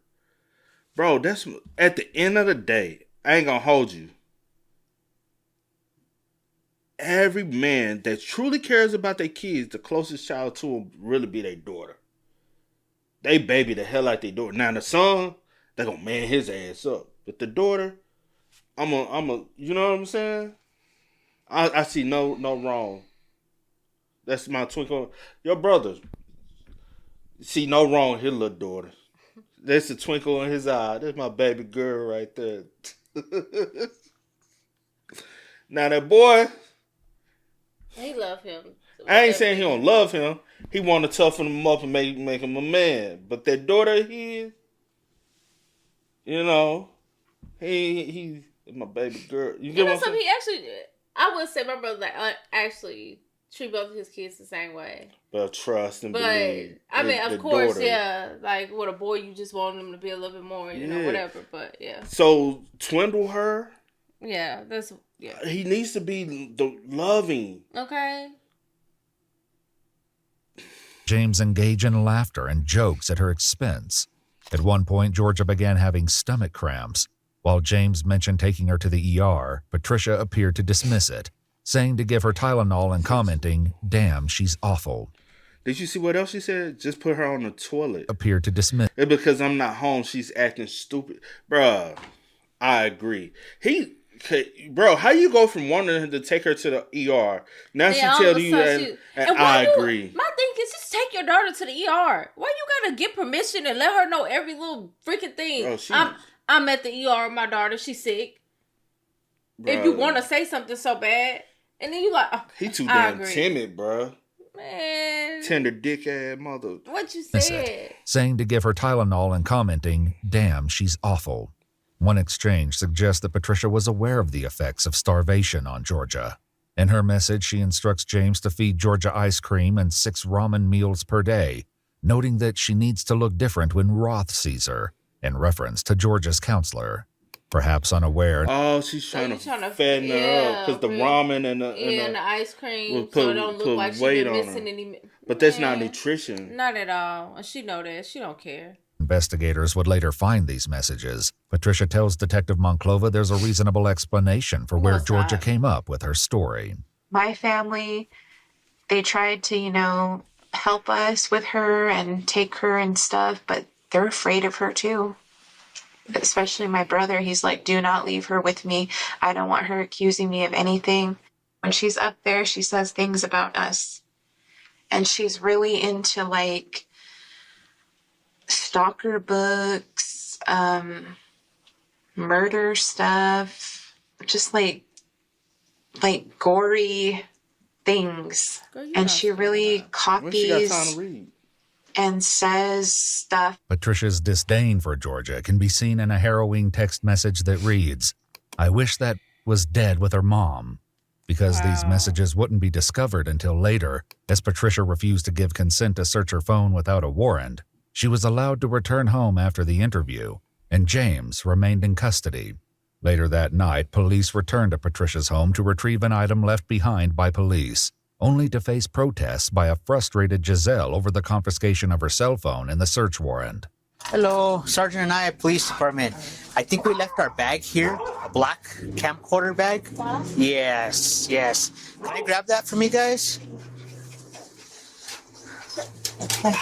Bro, that's... At the end of the day, I ain't gonna hold you. Every man that truly cares about their kids, the closest child to them really be their daughter. They baby the hell out their daughter. Now the son, they gonna man his ass up. But the daughter, I'm a, you know what I'm saying? I see no wrong. That's my twinkle. Your brother, see no wrong with his little daughter. That's the twinkle in his eye. That's my baby girl right there. Now that boy, He love him. I ain't saying he don't love him. He want to toughen him up and make him a man. But that daughter he, you know, he my baby girl. You get what I'm saying? He actually, I would say my brother actually treat both of his kids the same way. But trust and but believe. I mean, of course, daughter. yeah. Like with a boy, you just want him to be a little bit more, you know, whatever. But yeah. So swindle her. Yeah, that's He needs to be the loving. Okay. James engage in laughter and jokes at her expense. At one point, Georgia began having stomach cramps. While James mentioned taking her to the ER, Patricia appeared to dismiss it, saying to give her Tylenol and commenting, "Damn, she's awful." Did you see what else she said? Just put her on the toilet. Appeared to dismiss. It's because I'm not home, she's acting stupid. Bruh, I agree. Bro, how you go from wanting to take her to the ER, now she tell you and I agree. My thing is just take your daughter to the ER. Why you gotta get permission and let her know every little freaking thing? I'm at the ER with my daughter, she's sick. Bruh. If you want to say something so bad, and then you like, oh, he too damn timid, bro. Man, tender dick ass mother. What you said? Saying to give her Tylenol and commenting, "Damn, she's awful." One exchange suggests that Patricia was aware of the effects of starvation on Georgia. In her message, she instructs James to feed Georgia ice cream and 6 ramen meals per day, noting that she needs to look different when Roth sees her, in reference to Georgia's counselor. Perhaps unaware. Oh, she's trying to fatten her up because the ramen and the ice cream, so it don't look like she's been missing any. But that's not nutrition. Not at all. And she know that. She don't care. Investigators would later find these messages. Patricia tells Detective Monclova there's a reasonable explanation for where Georgia came up with her story. My family, they tried to, help us with her and take her and stuff, but they're afraid of her too. Especially my brother. He's like, do not leave her with me. I don't want her accusing me of anything. When she's up there, she says things about us. And she's really into like stalker books, murder stuff, just like gory things. And she really copies and says stuff. Patricia's disdain for Georgia can be seen in a harrowing text message that reads, "I wish that was dead with her mom." Because these messages wouldn't be discovered until later, as Patricia refused to give consent to search her phone without a warrant, she was allowed to return home after the interview, and James remained in custody. Later that night, police returned to Patricia's home to retrieve an item left behind by police, only to face protests by a frustrated Giselle over the confiscation of her cell phone and the search warrant. Hello, Sergeant and I at Police Department. I think we left our bag here, a black camcorder bag. Yes. Can I grab that from you guys? Okay.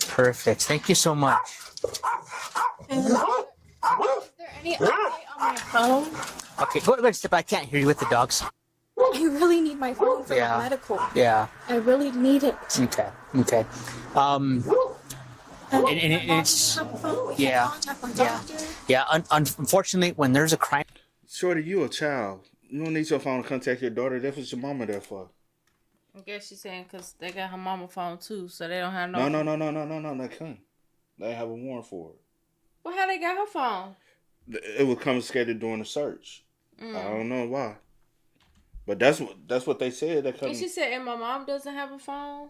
Perfect. Thank you so much. Is there any update on my phone? Okay, go ahead, step. I can't hear you with the dogs. I really need my phone for the medical. Yeah. I really need it. Okay. And it's unfortunately, when there's a crime. Shorty, you a child. You don't need your phone to contact your daughter. That's what your mama there for. I guess she's saying because they got her mama phone too, so they don't have no. No. They can't. They have a warrant for it. Well, how they got her phone? It was confiscated during the search. I don't know why, but that's what they said. And she said, "And my mom doesn't have a phone.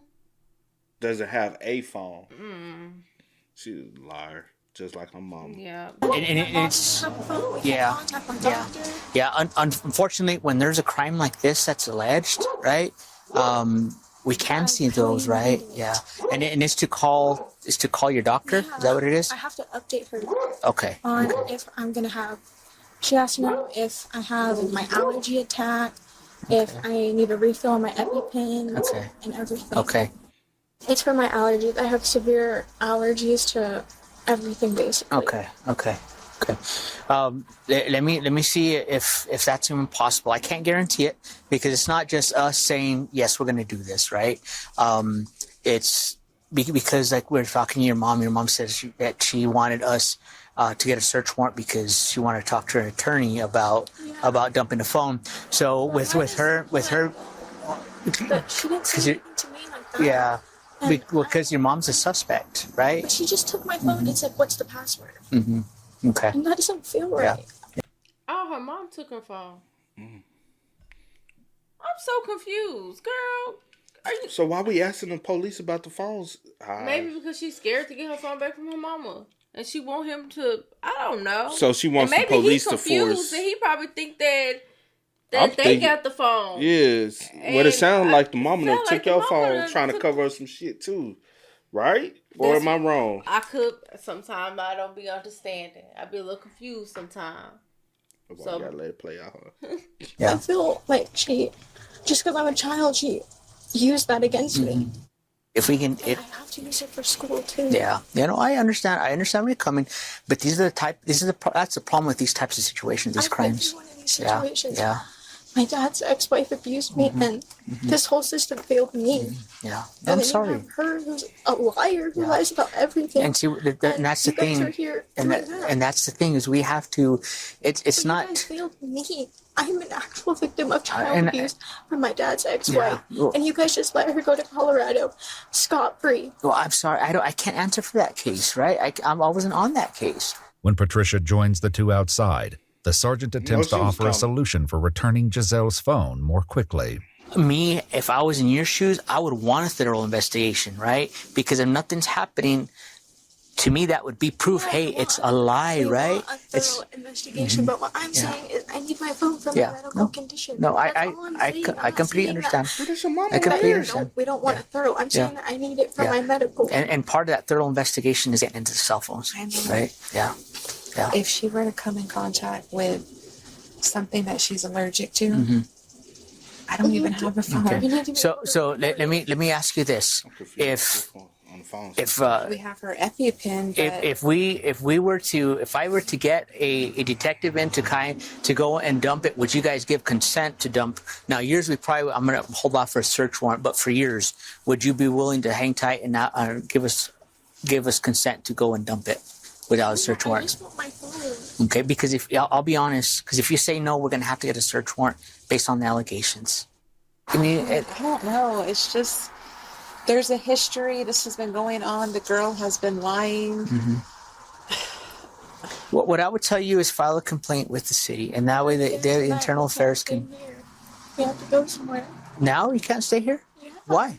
Doesn't have a phone." She's a liar. just like her mama. Yeah. And it's unfortunately, when there's a crime like this that's alleged, right? We can see those, right? Yeah, and it's to call your doctor. Is that what it is? I have to update her. Okay. On if I'm gonna have. She has to know if I have my allergy attack, if I need a refill on my EpiPen, and everything. Okay. It's for my allergies. I have severe allergies to everything, basically. Okay. Let me see if that's even possible. I can't guarantee it because it's not just us saying yes, we're going to do this, right? It's because like we're talking to your mom. Your mom said that she wanted us to get a search warrant because she wanted to talk to her attorney about dumping the phone. So with her. But she didn't say anything to me like that. Yeah. Because your mom's a suspect, right? But she just took my phone and said, "What's the password?" Mm-hmm. Okay. And that doesn't feel right. Yeah. Oh, her mom took her phone. I'm so confused, girl. So why we asking the police about the phones? Maybe because she's scared to get her phone back from her mama, and she want him to. I don't know. So she wants the police to force. And he probably think that they got the phone. Yes. What it sounded like the mama that took your phone done trying to cover up some shit too, right? Or am I wrong? I could. Sometimes I don't be understanding. I be a little confused sometimes. So you gotta let it play out. I feel like she, just because I'm a child, she used that against me. If we can, I have to use it for school too. Yeah, I understand. I understand where you're coming, but these are the type. That's the problem with these types of situations, these crimes. One of these situations. Yeah. My dad's ex-wife abused me, and this whole system failed me. Yeah, And I'm then sorry. You have her, who's a liar, who lies about everything. And see, and that's the you guys thing. Are here And that's the thing is we have to. It's not. You guys failed me. I'm an actual victim of child abuse from my dad's ex-wife, and you guys just let her go to Colorado scot-free. Well, I'm sorry. I can't answer for that case, right? I wasn't on that case. When Patricia joins the two outside, the sergeant attempts to offer a solution for returning Giselle's phone more quickly. Me, if I was in your shoes, I would want a thorough investigation, right? Because if nothing's happening, to me, that would be proof. Hey, it's a lie, right? A thorough investigation, but what I'm saying is, I need my phone for my medical condition. No, I completely understand. I completely understand. We don't want a thorough. I'm saying that I need it for my medical. And part of that thorough investigation is getting into the cell phones, right? Yeah. If she were to come in contact with something that she's allergic to, I don't even have a phone. Okay. So let me ask you this: if we have her EpiPen, if I were to get a detective in to go and dump it, would you guys give consent to dump? Now, yours I'm gonna hold off for a search warrant, but for yours, would you be willing to hang tight and not give us consent to go and dump it without a search warrant? I just want my phone. Okay, because I'll be honest, because if you say no, we're gonna have to get a search warrant based on the allegations. I mean, I don't know. It's just there's a history. This has been going on. The girl has been lying. What I would tell you is file a complaint with the city, and that way the internal affairs can. We have to go somewhere. Now you can't stay here. Yeah. Why?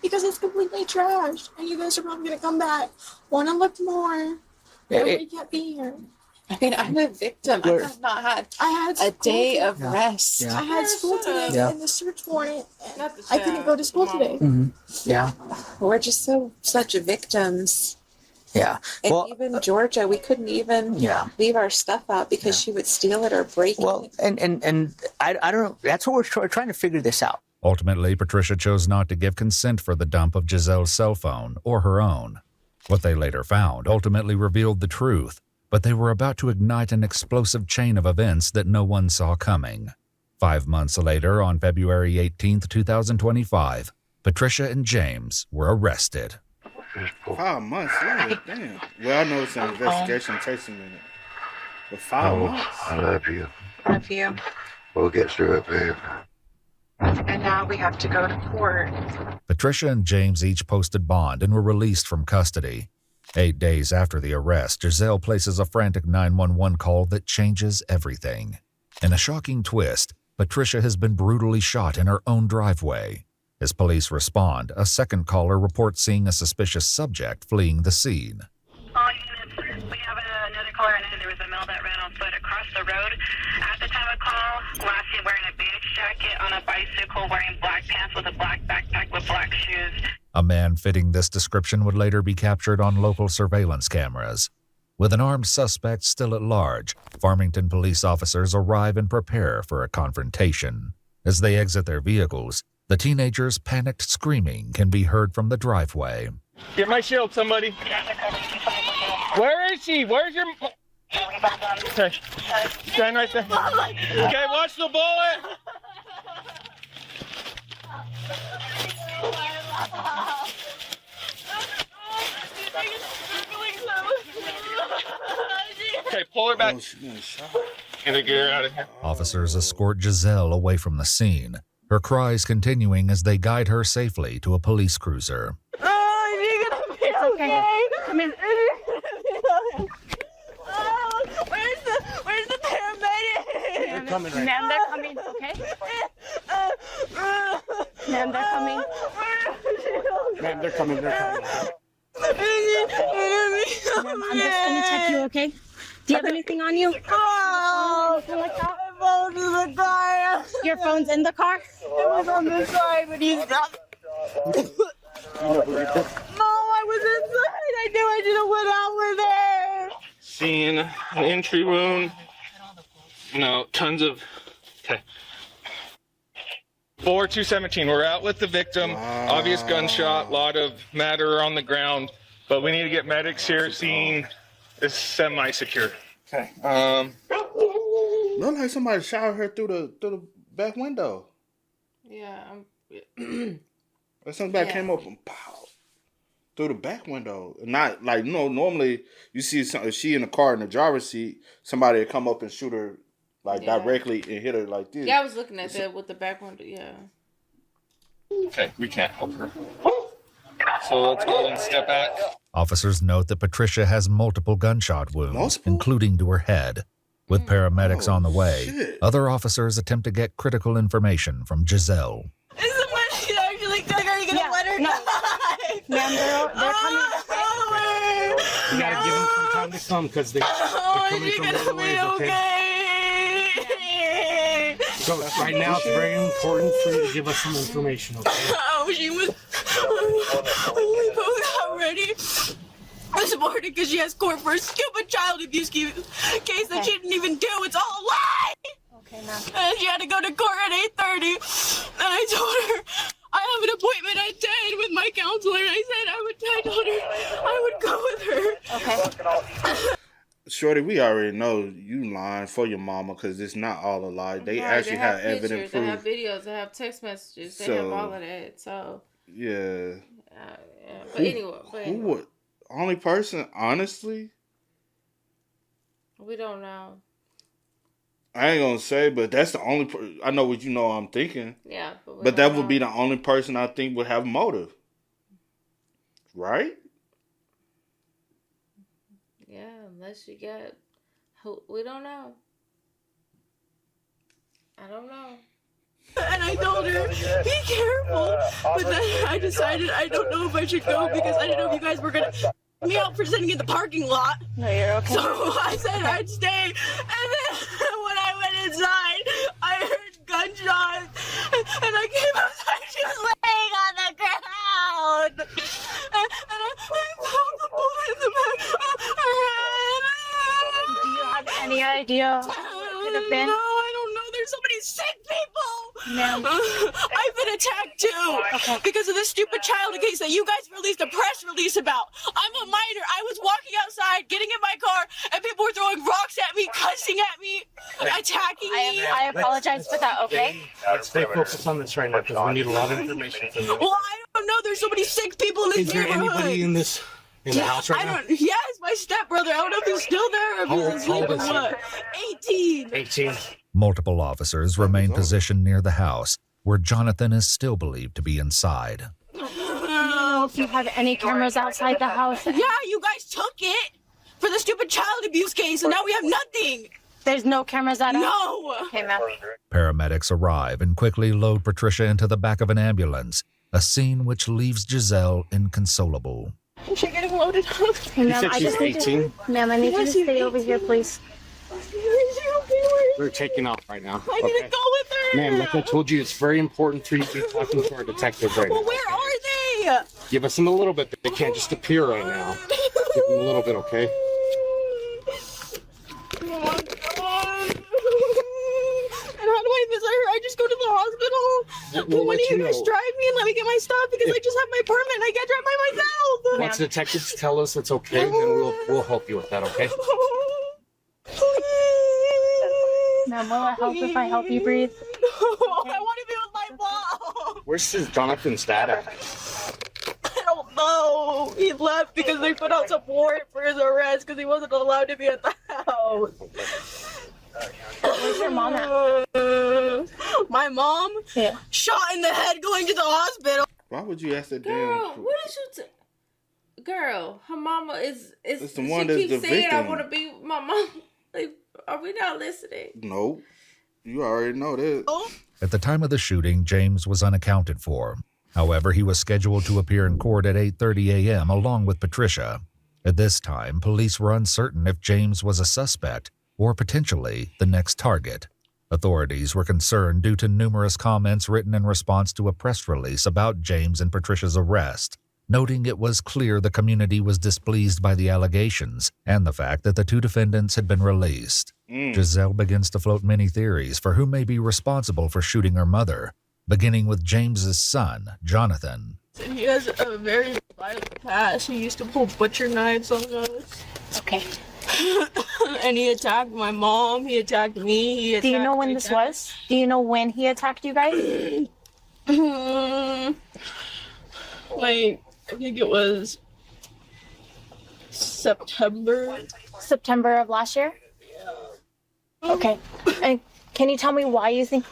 Because it's completely trashed, and you guys are probably gonna come back. Want to look more? We can't be here. I mean, I'm a victim. I have not had a day of rest. I had school today and the search warrant. I couldn't go to school today. Yeah. We're just such victims. Yeah. And even Georgia, we couldn't even leave our stuff out because she would steal it or break it. Well, and I don't know. That's what we're trying to figure this out. Ultimately, Patricia chose not to give consent for the dump of Giselle's cell phone or her own. What they later found ultimately revealed the truth, but they were about to ignite an explosive chain of events that no one saw coming. 5 months later, on February 18th, 2025, Patricia and James were arrested. 5 months? Yeah, damn. Well, I know it's an investigation. It takes a minute. But 5 months? I love you. Love you. We'll get through it, babe. And now we have to go to court. Patricia and James each posted bond and were released from custody. 8 days after the arrest, Giselle places a frantic 911 call that changes everything. In a shocking twist, Patricia has been brutally shot in her own driveway. As police respond, a second caller reports seeing a suspicious subject fleeing the scene. All units, we was a male that ran on foot across the road. At the time of call, last seen wearing a beige jacket on a bicycle, wearing black pants with a black backpack with black shoes. A man fitting this description would later be captured on local surveillance cameras. With an armed suspect still at large, Farmington police officers arrive and prepare for a confrontation. As they exit their vehicles, the teenager's panicked screaming can be heard from the driveway. Get my shield, somebody. Where is she? Where's your... Okay. Stand right there. Okay, watch the bullet. Okay, pull her back. Get her out of here. Officers escort Giselle away from the scene, her cries continuing as they guide her safely to a police cruiser. Oh, you're gonna be okay. Come here. Where's the paramedic? They're coming right Ma'am, they're coming, okay? Ma'am, they're coming. Ma'am, they're coming. Ma'am, I'm just gonna check you, okay? Do you have anything on you? Oh, like that? My phone's in the car. Your phone's in the car? It was on the side, but he's not. No, I was inside. I knew I should have went out with her. Seeing an entry wound. No, tons of... Okay. 4-217. We're out with the victim. Obvious gunshot. Lot of matter on the ground. But we need to get medics here. Scene is semi-secure. Okay. Look like somebody shot her through the back window. Yeah. Or somebody came up and pow through the back window. Not like, normally you see if she in the car in the driver's seat, somebody would come up and shoot her directly and hit her like this. Yeah, I was looking at that with the back window. Yeah. Okay, we can't help her. So let's go and step back. Officers note that Patricia has multiple gunshot wounds, including to her head. With paramedics on the way, other officers attempt to get critical information from Giselle. Is somebody actually are you gonna let her die? Ma'am, they're coming. You gotta give them some time to come because they're coming from other ways, okay? So right now it's very important for you to give us some information, okay? Oh, she was... We both got ready this morning because she has court for a stupid child abuse case that she didn't even do. It's all a lie! Okay, ma'am. And she had to go to court at 8:30. And I told her I have an appointment at 10 with my counselor. And I told her I would go with her. Okay. Shorty, we already know you lying for your mama because it's not all a lie. They actually have evidence proof. They have videos. They have text messages. They have all of that. So yeah. But anyway. Who would? Only person, honestly? We don't know. I ain't gonna say, but that's the only. I know what you know. I'm thinking. Yeah, but that would be the only person I think would have motive, right? Yeah, unless you got, we don't know. I don't know. And I told her, be careful. But then I decided I don't know if I should go because I didn't know if you guys were going to me out for sitting in the parking lot. No, you're okay. So I said I'd stay. And then when I went inside, I heard gunshots. And I came outside. She was laying on the ground. And I found the bullet in the back of her head. Do you have any idea what it could have been? No, I don't know. There's so many sick people. Ma'am. I've been attacked too because of this stupid child case that you guys released a press release about. I'm a minor. I was walking outside, getting in my car, and people were throwing rocks at me, cussing at me, attacking me. I apologize for that, okay? Let's stay focused on this right now because we need a lot of information from you. Well, I don't know. There's so many sick people in this Is there neighborhood. anybody in the house right now? Yes, my stepbrother. I don't know if he's still there or if he's asleep or what. 18. 18. Multiple officers remain positioned near the house, where Jonathan is still believed to be inside. Do you know if you have any cameras outside the house? Yeah, you guys took it for the stupid child abuse case, and now we have nothing. There's no cameras at all? No. Okay, ma'am. Paramedics arrive and quickly load Patricia into the back of an ambulance, a scene which leaves Giselle inconsolable. Is she getting loaded up? You said she's 18? Ma'am, I need you to stay over here, please. We're taking off right now. I need to go with her. Ma'am, like I told you, it's very important for you to be talking to our detective right now. Well, where are they? Give us them a little bit. They can't just appear right now. Give them a little bit, okay? Oh my God. And how do I visit her? I just go to the hospital. We'll When let you you guys know. drive me and let me get my stuff because I just have my permit and I can't drive by myself. Once the detectives tell us it's okay, then we'll help you with that, okay? Ma'am, will it help if I help you breathe? No, I want to be with my mom. Where's Jonathan's dad at? I don't know. He left because they put out some warrant for his arrest because he wasn't allowed to be at the house. Where's your mom at? My mom? Yeah. Shot in the head going to the hospital. Why would you ask that Girl, damn? what did you Girl, her mama is It's the she one that's keeps the saying I victim. want to be with my mom. Like, are we not listening? No, you already know that. At the time of the shooting, James was unaccounted for. However, he was scheduled to appear in court at 8:30 a.m. along with Patricia. At this time, police were uncertain if James was a suspect or potentially the next target. Authorities were concerned due to numerous comments written in response to a press release about James and Patricia's arrest, noting it was clear the community was displeased by the allegations and the fact that the two defendants had been released. Giselle begins to float many theories for who may be responsible for shooting her mother, beginning with James's son, Jonathan. He has a very violent past. He used to pull butcher knives on us. Okay. And he attacked my mom. He attacked me. Do you know when this was? Do you know when he attacked you guys? Like, I think it was September. September of last year? Okay. And can you tell me why you think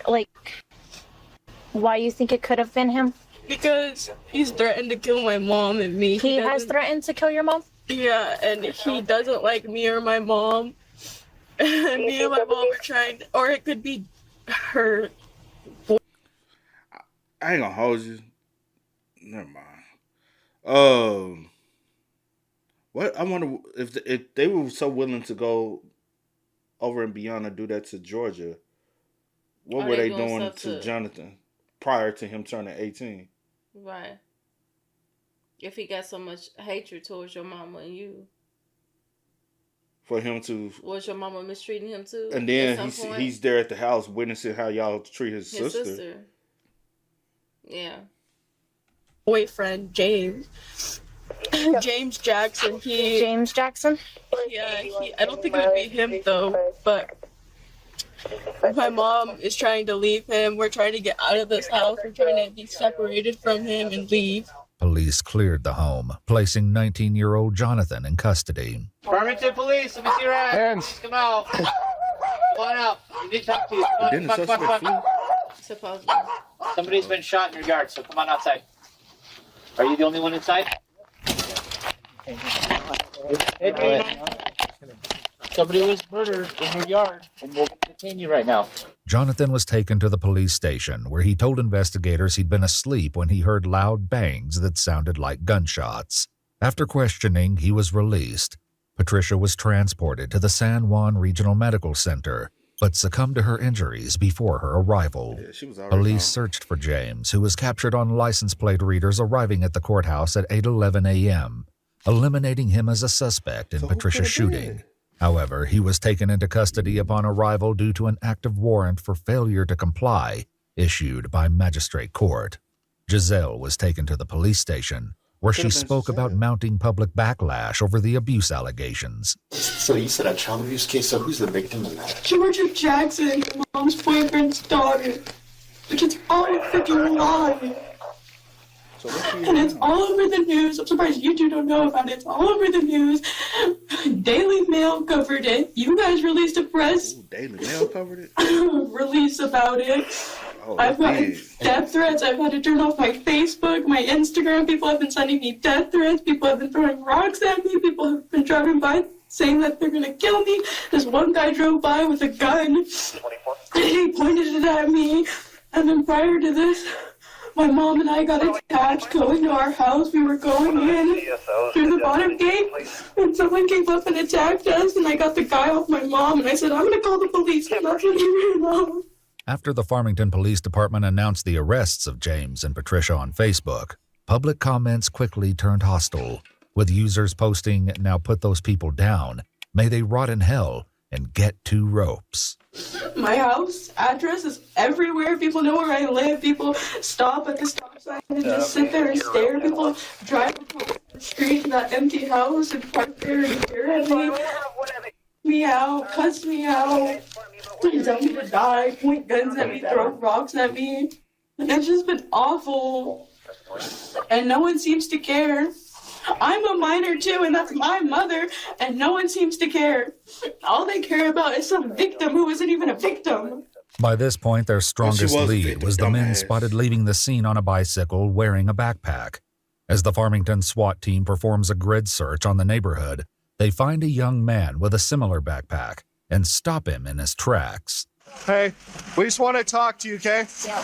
it could have been him? Because he's threatened to kill my mom and me. He has threatened to kill your mom? Yeah, and he doesn't like me or my mom. And me and my mom are trying to, or it could be her. I ain't gonna hold you. Never mind. What I wonder if they were so willing to go over and beyond and do that to Georgia. What were they doing to Jonathan prior to him turning 18? Right. If he got so much hatred towards your mama and you. For him to... Was your mama mistreating him too? And then he's there at the house witnessing how y'all treat his sister. Yeah. Boyfriend, James. James Jackson. James Jackson? Yeah, I don't think it would be him though, but my mom is trying to leave him. We're trying to get out of this house. We're trying to be separated from him and leave. Police cleared the home, placing 19-year-old Jonathan in custody. Affirmative police, let me see your hands. Come out. Come on out. We need to talk to you. Come on, come on. Supposedly. Somebody's been shot in your yard, so come on outside. Are you the only one inside? Somebody was murdered in your yard, and we'll detain you right now. Jonathan was taken to the police station, where he told investigators he'd been asleep when he heard loud bangs that sounded like gunshots. After questioning, he was released. Patricia was transported to the San Juan Regional Medical Center, but succumbed to her injuries before her arrival. Police searched for James, who was captured on license plate readers arriving at the courthouse at 8:11 a.m., eliminating him as a suspect in Patricia's shooting. However, he was taken into custody upon arrival due to an active warrant for failure to comply issued by magistrate court. Giselle was taken to the police station, where she spoke about mounting public backlash over the abuse allegations. So you said a child abuse case, so who's the victim in that? Georgia Jackson, my mom's boyfriend's daughter. Which is all a freaking lie. And it's all over the news. I'm surprised you two don't know about it. It's all over the news. Daily Mail covered it. You guys released a press Daily Mail covered it? release about it. I've gotten death threats. I've had to turn off my Facebook, my Instagram. People have been sending me death threats. People have been throwing rocks at me. People have been driving by saying that they're going to kill me. This one guy drove by with a gun. And he pointed it at me. And then prior to this, my mom and I got attacked going to our house. We were going in through the bottom gate, and someone came up and attacked us, and I got the guy off my mom, and I said, I'm going to call the police, and that's what you know. After the Farmington Police Department announced the arrests of James and Patricia on Facebook, public comments quickly turned hostile, with users posting, "Now put those people down. May they rot in hell and get 2 ropes." My house address is everywhere. People know where I live. People stop at the stop sign and just sit there and stare. People drive across the street to that empty house and park there and stare at me out, cuss me out, tell me to die, point guns at me, throw rocks at me. And it's just been awful. And no one seems to care. I'm a minor too, and that's my mother, and no one seems to care. All they care about is some victim who isn't even a victim. By this point, their strongest lead was the men spotted leaving the scene on a bicycle wearing a backpack. As the Farmington SWAT team performs a grid search on the neighborhood, they find a young man with a similar backpack and stop him in his tracks. Hey, we just want to talk to you, okay? Yeah.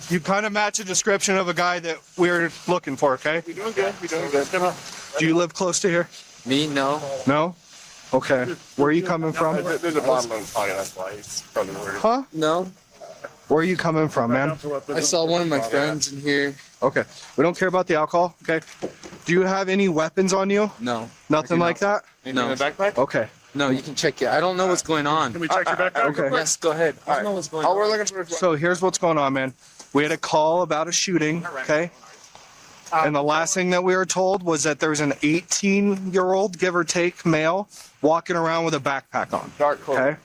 You kind of match a description of a guy that we're looking for, okay? You're doing good. You're doing good. Come on. Do you live close to here? Me? No. No? Okay. Where are you coming from? There's a bomb on the pocket, that's why he's probably worried. Huh? No. Where are you coming from, man? I saw one of my friends in here. Okay. We don't care about the alcohol, okay? Do you have any weapons on you? No. Nothing like that? No. In the backpack? Okay. No, you can check it. I don't know what's going on. Can we check your backpack? Okay. Yes, go ahead. I don't know what's going on. We're looking for. So here's what's going on, man. We had a call about a shooting, okay? And the last thing that we were told was that there's an 18-year-old, give or take, male, walking around with a backpack on. Dark clothing.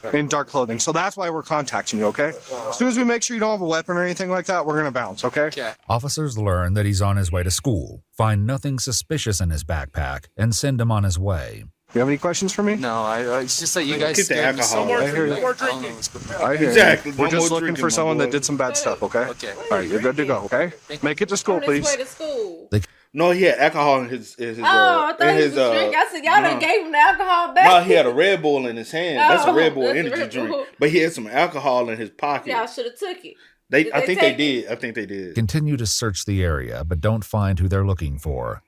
Okay? In dark clothing. So that's why we're contacting you, okay? As soon as we make sure you don't have a weapon or anything like that, we're going to bounce, okay? Okay. Officers learn that he's on his way to school, find nothing suspicious in his backpack, and send him on his way. You have any questions for me? No, it's just that you guys Get the scared me so alcohol. much. I hear you. No more drinking. I hear Exactly. you. We're No just more looking drinking, for my someone boy. that did some bad stuff, okay? Okay. All right, you're good to go, okay? Make it to school, On his way please. to school. No, he had alcohol in his I thought he was drinking. I said, y'all done gave him the alcohol back. No, he had a Red Bull in his hand. That's a Red Bull that's a energy Red drink. Bull. But he had some alcohol in his pocket. Y'all should have took it. I think they take did. I think they did. Continue to search the area, but don't find who they're looking for.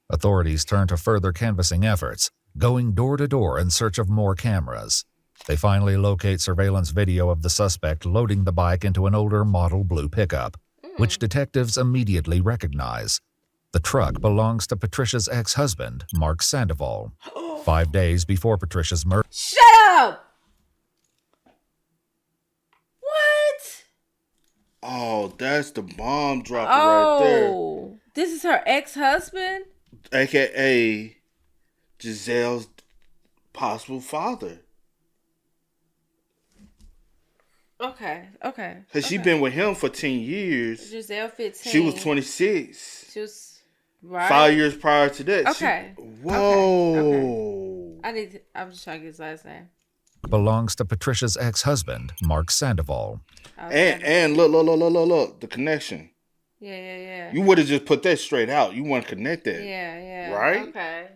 Authorities turn to further canvassing efforts, going door to door in search of more cameras. They finally locate surveillance video of the suspect loading the bike into an older model blue pickup, which detectives immediately recognize. The truck belongs to Patricia's ex-husband, Mark Sandoval. 5 days before Patricia's murder. Shut up! What? Oh, that's the bomb dropper right there. Oh, this is her ex-husband? AKA Giselle's possible father. Okay. Because she been with him for 10 years. Giselle 15. She was 26. She was, right? 5 years prior to that. Okay. Whoa. Okay. I'm just trying to get his last name. Belongs to Patricia's ex-husband, Mark Sandoval. And look, the connection. Yeah. You would have just put that straight out. You want to connect that. Yeah. Right? Okay.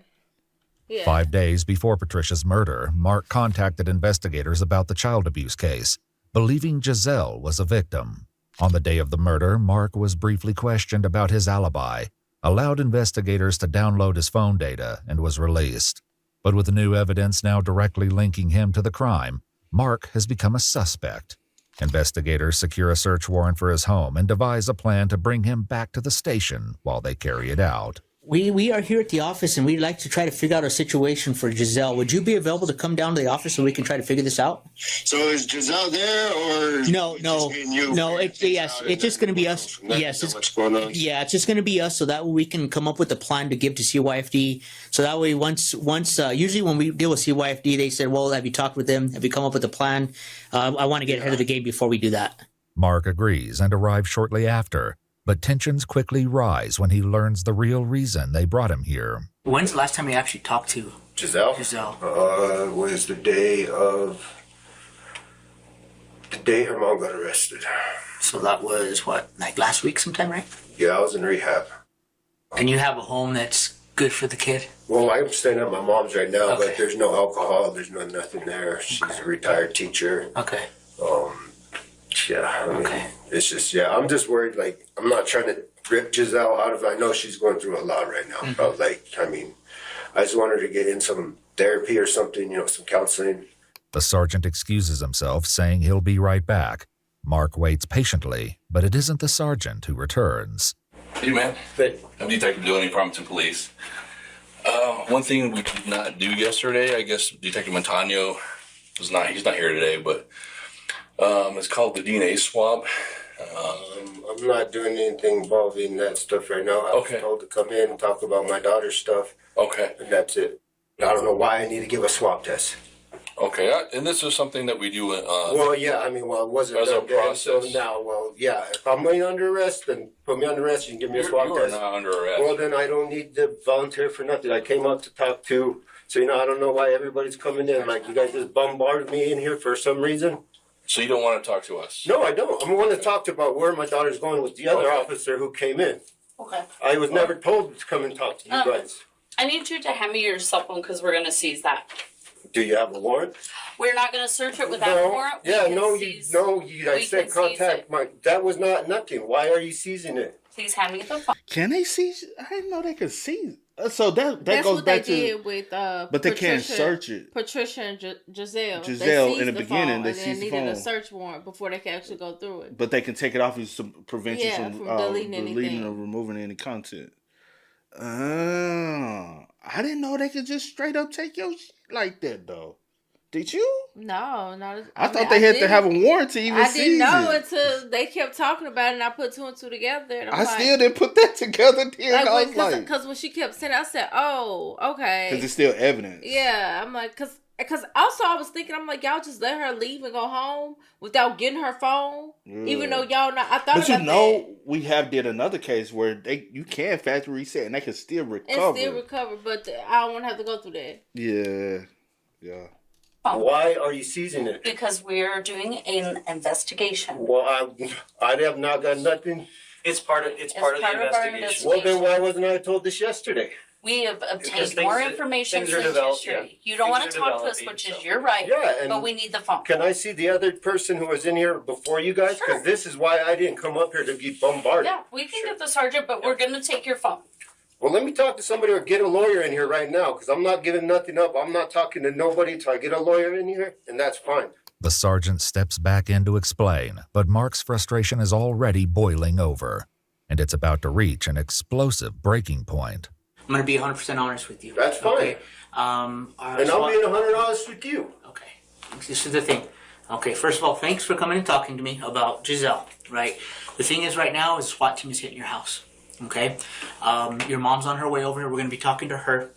Yeah. 5 days before Patricia's murder, Mark contacted investigators about the child abuse case, believing Giselle was a victim. On the day of the murder, Mark was briefly questioned about his alibi, allowed investigators to download his phone data, and was released. But with new evidence now directly linking him to the crime, Mark has become a suspect. Investigators secure a search warrant for his home and devise a plan to bring him back to the station while they carry it out. We are here at the office, and we'd like to try to figure out a situation for Giselle. Would you be available to come down to the office so we can try to figure this out? So is Giselle there, or no? It's just going to be us. Yes, what's going on? Yeah, it's just going to be us, so that way we can come up with a plan to give to CYFD. So that way, once usually when we deal with CYFD, they said, "Well, have you talked with them? Have you come up with a plan?" I want to get ahead of the game before we do that. Mark agrees and arrives shortly after. But tensions quickly rise when he learns the real reason they brought him here. When's the last time you actually talked to Giselle? Was the day her mom got arrested. So that was what, like last week sometime, right? Yeah, I was in rehab. And you have a home that's good for the kid? Well, I'm staying at my mom's right now, but there's no alcohol, there's nothing there. She's a retired teacher. Okay. Yeah. Okay. It's just, yeah, I'm just worried. Like, I'm not trying to rip Giselle out of. I know she's going through a lot right now. But like, I mean, I just want her to get in some therapy or something. You know, some counseling. The sergeant excuses himself, saying he'll be right back. Mark waits patiently, but it isn't the sergeant who returns. Hey, man. I'm Detective Delaney, Farmington Police. One thing we did not do yesterday, I guess Detective Montano he's not here today, but it's called the DNA swab. I'm not doing anything involving that stuff right now. I was told to come in and talk about my daughter's stuff. Okay. And that's it. I don't know why I need to give a swab test. Okay, and this is something that we do. Well, yeah, I mean, it wasn't as a done then, so process. now, yeah, if I'm under arrest, then put me under arrest. You can give me a swab You test. are not under arrest. Well, then I don't need to volunteer for nothing. I came up to talk to, so I don't know why everybody's coming in. Like, you guys just bombarded me in here for some reason. So you don't want to talk to us? No, I don't. I want to talk about where my daughter's going with the other officer who came in. Okay. I was never told to come and talk to you guys. I need you to hand me your cell phone because we're going to seize that. Do you have a warrant? We're not going to search it without a warrant. Yeah, I said contact my. That was not nothing. Why are you seizing it? Please hand me the phone. Can they seize? I didn't know they could seize. So that That's goes what back they to. did with but they can't search it. Patricia and Giselle. Giselle, they in the beginning, phone, they and seized the needed phone. a search warrant before they could actually go through it. But they can take it off as some prevention from deleting anything or removing any content. I didn't know they could just straight up take your shit like that though. Did you? No, not. I thought they had to have a warrant to even seize it. I didn't know until they kept talking about it, and I put two and two together. And I still didn't put that together. Because when she kept saying it, I said, "Oh, okay." Because it's still evidence. Yeah, I'm like, because also I was thinking, I'm like, y'all just let her leave and go home without getting her phone, even though y'all not. I thought. But that. We have did another case where you can factory reset and they can still recover. But I don't want to have to go through that. Yeah. Why are you seizing it? Because we're doing an investigation. Well, I have not got nothing. It's part of the investigation. Well, then why wasn't I told this yesterday? We have obtained more information since yesterday. You don't want to talk to us, which is your right. Yeah, but we need the phone. Can I see the other person who was in here before you guys? Because this is why I didn't come up here to be bombarded. Yeah, we can get the sergeant, but we're going to take your phone. Well, let me talk to somebody or get a lawyer in here right now, because I'm not giving nothing up. I'm not talking to nobody until I get a lawyer in here, and that's fine. The sergeant steps back in to explain, but Mark's frustration is already boiling over, and it's about to reach an explosive breaking point. I'm going to be 100% honest with you. That's fine. Okay. And I'm being 100 honest with you. Okay. This is the thing. Okay, first of all, thanks for coming and talking to me about Giselle, right? The thing is right now is SWAT team is hitting your house. Okay, your mom's on her way over here. We're going to be talking to her.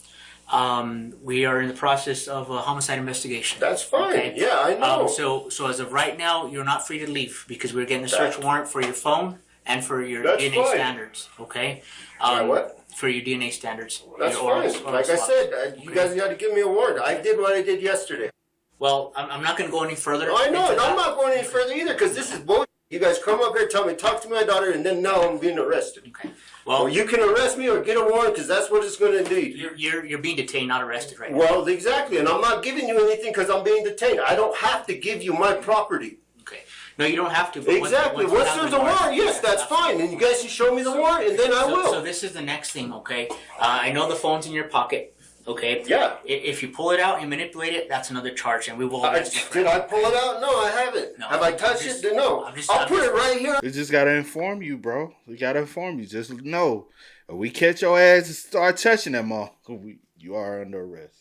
We are in the process of a homicide investigation. That's fine. Okay? Yeah, I know. So as of right now, you're not free to leave because we're getting a search warrant for your phone and for your DNA standards. Okay. What? For your DNA standards. That's fine. Like I said, you guys got to give me a warrant. I did what I did yesterday. Well, I'm not going to go any further. I know, and I'm not going any further either because this is bullshit. You guys come up here, tell me, talk to my daughter, and then now I'm being arrested. Okay. Well, you can arrest me or get a warrant because that's what it's going to need. You're being detained, not arrested right now. Well, exactly, and I'm not giving you anything because I'm being detained. I don't have to give you my property. Okay. No, you don't have to. But exactly. Once there's a warrant, yes, that's fine. And you guys can show me the warrant, and then I will. So this is the next thing, okay? I know the phone's in your pocket. Okay. Yeah. If you pull it out and manipulate it, that's another charge, and we will. Did I pull it out? No, I haven't. No, have I touched it? No. I'll put it right here. We just gotta inform you, bro. We gotta inform you. Just know, if we catch your ass and start touching them all, you are under arrest.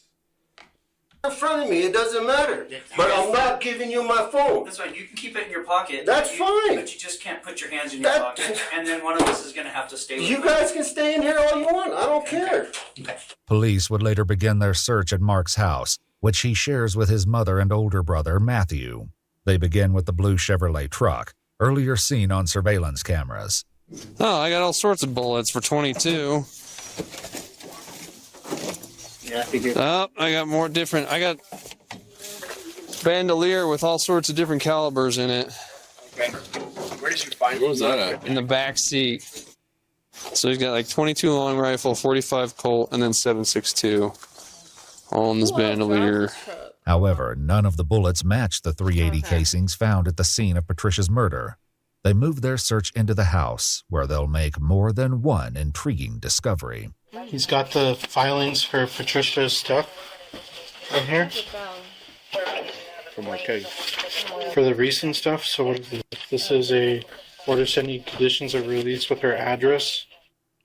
In front of me, it doesn't matter. But I'm not giving you my phone. That's right. You can keep it in your pocket. That's fine. But you just can't put your hands in your pocket. And then one of us is going to have to stay with you. Guys can stay in here all you want. I don't care. Okay. Police would later begin their search at Mark's house, which he shares with his mother and older brother, Matthew. They begin with the blue Chevrolet truck, earlier seen on surveillance cameras. Oh, I got all sorts of bullets for 22. Yeah, I figured. Oh, I got more different. I got bandolier with all sorts of different calibers in it. Okay. Where did you find it? What was that at? In the back seat. So he's got like 22 long rifle, 45 Colt, and then 7.62. All in this bandolier. However, none of the bullets matched the .380 casings found at the scene of Patricia's murder. They move their search into the house, where they'll make more than one intriguing discovery. He's got the filings for Patricia's stuff in here. For my case. For the recent stuff. So what is this? This is a order sending conditions of release with her address.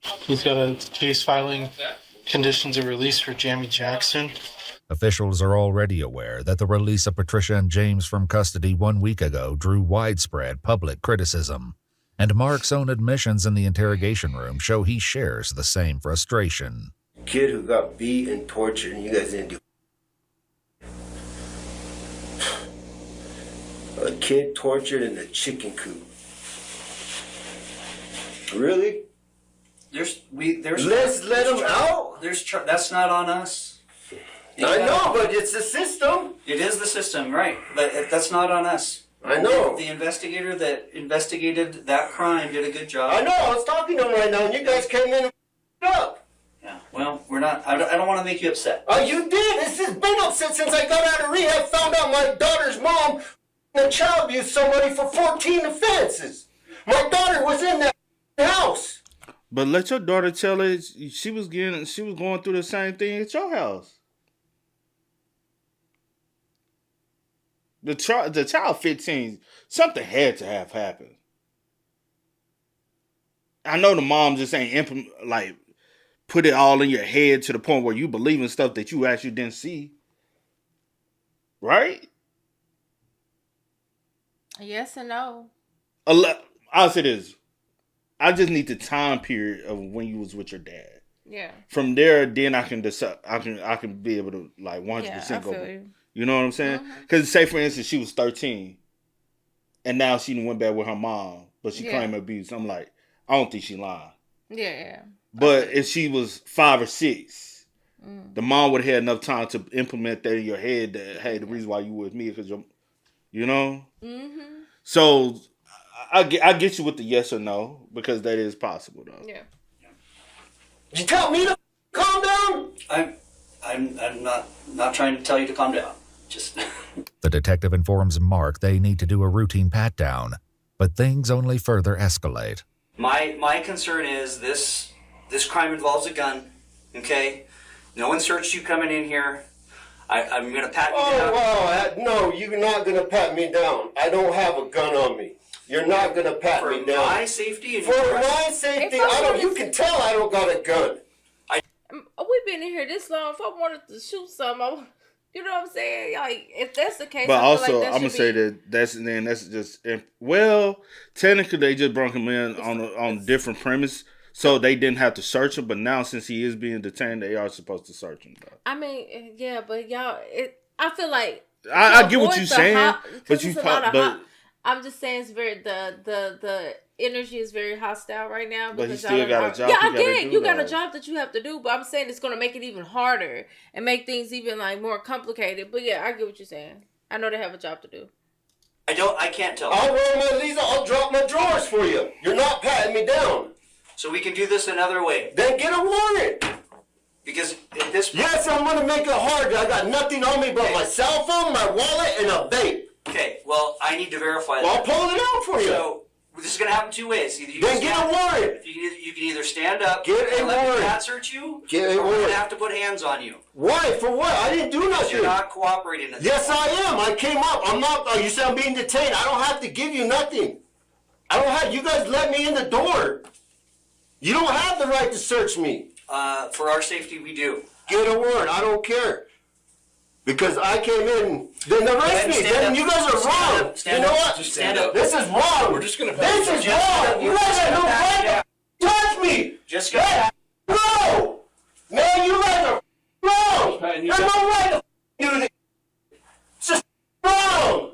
He's got a case filing conditions of release for Jamie Jackson. Officials are already aware that the release of Patricia and James from custody 1 week ago drew widespread public criticism, and Mark's own admissions in the interrogation room show he shares the same frustration. Kid who got beat and tortured and you guys didn't do. A kid tortured in a chicken coop. Really? Let's let him out. That's not on us. I know, but it's the system. It is the system, right? But that's not on us. I know. The investigator that investigated that crime did a good job. I know. I was talking to him right now, and you guys came in and up. Yeah. Well, we're not. I don't want to make you upset. Oh, you did. This has been upset since I got out of rehab. Found out my daughter's mom and child abused somebody for 14 offenses. My daughter was in that house. But let your daughter tell it. She was going through the same thing at your house. The child 15, something had to have happened. I know the mom just ain't put it all in your head to the point where you believe in stuff that you actually didn't see. Right? Yes and no. I'll say this. I just need the time period of when you was with your dad. Yeah. From there, then I can decide. I can be able to 100% go. You know what I'm saying? Because say, for instance, she was 13, and now she went back with her mom, but she claimed abuse. I'm like, I don't think she lying. Yeah. But if she was 5 or 6, the mom would have had enough time to implement that in your head that, hey, the reason why you with me is because you know? Mm-hmm. So I get you with the yes or no, because that is possible, though. Yeah. You tell me to calm down? I'm not trying to tell you to calm down. Just The detective informs Mark they need to do a routine pat-down, but things only further escalate. my concern is this crime involves a gun. Okay, no one searched you coming in here. I'm gonna pat you down. Oh, wow. No, you're not gonna pat me down. I don't have a gun on me. You're not gonna pat me down. For my safety and for my safety, you can tell I don't got a gun. We've been in here this long. If I wanted to shoot something, you know what I'm saying? Like, if that's the case, but I also, feel like I'm gonna say that's just technically they just brought him in on different premise, so they didn't have to search him. But now, since he is being detained, they are supposed to search him. Though. I mean, yeah, but y'all, I feel like I get what you're saying, I'm just saying it's very the energy is very hostile right now. But he still got a job. Yeah, I get it. You got a job that you have to do, but I'm saying it's going to make it even harder and make things even more complicated. But yeah, I get what you're saying. I know they have a job to do. I can't tell. I'll roll my Lisa. I'll drop my drawers for you. You're not patting me down. So we can do this another way. Then get a warrant. Because at this point... Yes, I'm going to make it hard. I got nothing on me but my cell phone, my wallet, and a vape. Okay, well, I need to verify that. Well, I'll pull it out for you. So, this is going to happen 2 ways. Either you then get a warrant. You can either stand up and let the cat search you, get a or warrant. we're going to have to put hands on you. Why? For what? I didn't do nothing. You're not cooperating. Yes, I am. I came up. I'm not. You said I'm being detained. I don't have to give you nothing. I don't have. You guys let me in the door. You don't have the right to search me. For our safety, we do. Get a warrant. I don't care. Because I came in, then arrest me. Then you guys are wrong. You know what? Just stand up. This is wrong. We're just gonna. This is wrong. You guys have no right to touch me. Just go. No, man, you guys are wrong. There's no right to do this. It's just wrong.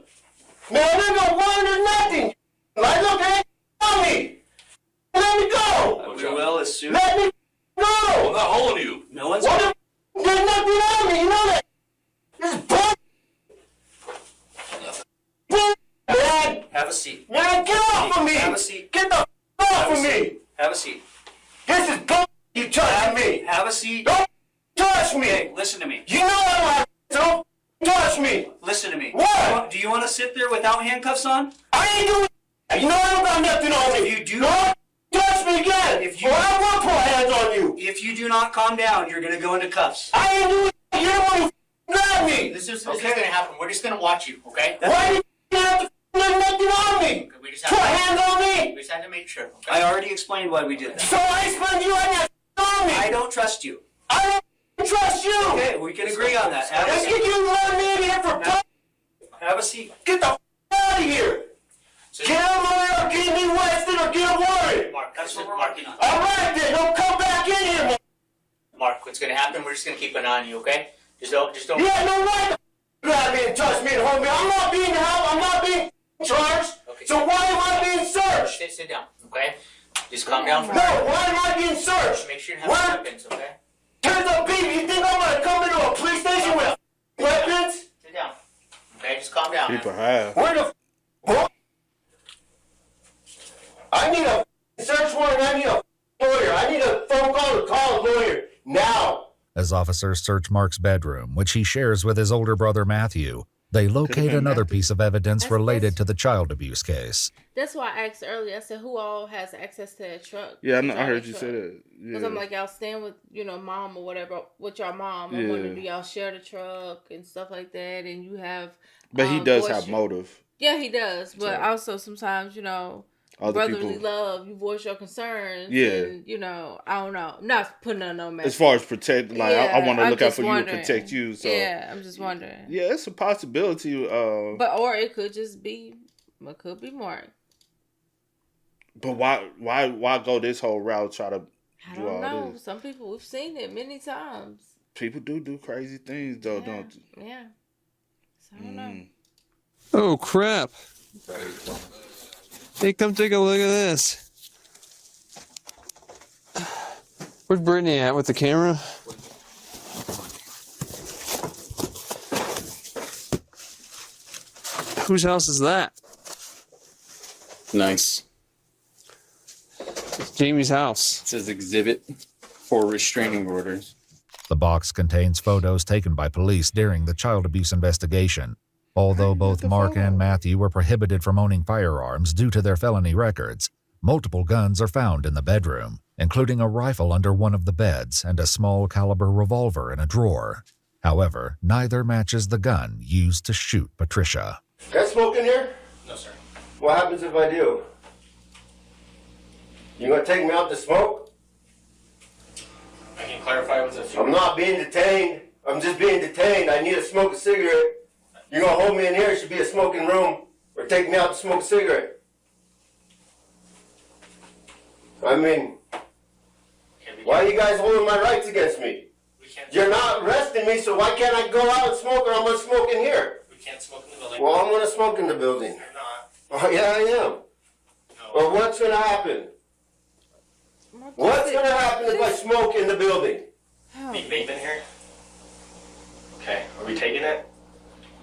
Man, there's no warrant or nothing. Like, look, they on me. Let me go. We will as soon. Let me go. I'm not holding you. No one's. There's nothing on me. You know that. This is bull. Man. Have a seat. Man, get off of me. Have a seat. Get the off of me. Have a seat. This is bull. You touching me. Have a seat. Don't touch me. Hey, listen to me. You know I don't have to. Don't touch me. Listen to me. What? Do you want to sit there without handcuffs on? I ain't doing You know I don't got nothing on me. If you do not touch me again, or I will put hands on you. If you do not calm down, you're gonna go into cuffs. I ain't doing it. You're the one who grabbed me. This is gonna happen. We're just gonna watch you, okay? Why you have to nothing on me? Okay, we just put hands on me. We just have to make sure. Okay? I already explained why we did that. So I explained you right now on me. I don't trust you. I don't trust you. Okay, we can agree on that. Let's get you let me in here for have a seat. Get the out of here. Get a lawyer or get me Weston or get a warrant. Mark, that's what we're working on. All right, then. Don't come back in here. Mark, what's gonna happen? We're just gonna keep an eye on you, okay? Just don't. Yeah, no right to grab me and touch me and hold me. I'm not being held. I'm not being charged. Okay. So why am I being searched? Sit down, okay? Just calm down for No, why am I being searched? Just make sure you have weapons, okay? Here's a baby. You think I'm gonna come into a police station with weapons? Sit down. Okay, just calm down. People have. Where the I need a search warrant. I need a lawyer. I need a phone call to call a lawyer now. As officers search Mark's bedroom, which he shares with his older brother Matthew, they locate another piece of evidence related to the child abuse case. That's why I asked earlier. I said, who all has access to that truck? Yeah, I heard you say that. Because I'm like, y'all stand with, mom or whatever, with your mom. I'm wondering, do y'all share the truck and stuff like that? And you have... But he does have motive. Yeah, he does. But also sometimes, brotherly love, you voice your concerns. Yeah. And, I don't know. Not putting on no mess. As far as protect, I want to look out for you and protect you. So yeah, I'm just wondering. Yeah, it's a possibility. Or it could just be, it could be more. But why go this whole route? Try to I don't know. This? Some people, we've seen it many times. People do crazy things though, don't they? Yeah. So I don't know. Oh crap! Hey, come take a look at this. Where's Brittany at with the camera? Whose house is that? Nice. It's Jamie's house. It says exhibit for restraining orders. The box contains photos taken by police during the child abuse investigation. Although both Mark and Matthew were prohibited from owning firearms due to their felony records, multiple guns are found in the bedroom, including a rifle under one of the beds and a small caliber revolver in a drawer. However, neither matches the gun used to shoot Patricia. Can I smoke in here? No, sir. What happens if I do? You gonna take me out to smoke? I can clarify what's a few. I'm not being detained. I'm just being detained. I need to smoke a cigarette. You're gonna hold me in here, it should be a smoking room, or take me out to smoke a cigarette. I mean, why are you guys holding my rights against me? You're not arresting me, so why can't I go out and smoke, or I'm gonna smoke in here? We can't smoke in the building. Well, I'm gonna smoke in the building. You're not. Oh, yeah, I am. No. Well, what's gonna happen? What's gonna happen if I smoke in the building? Be vaping here? Okay, are we taking it?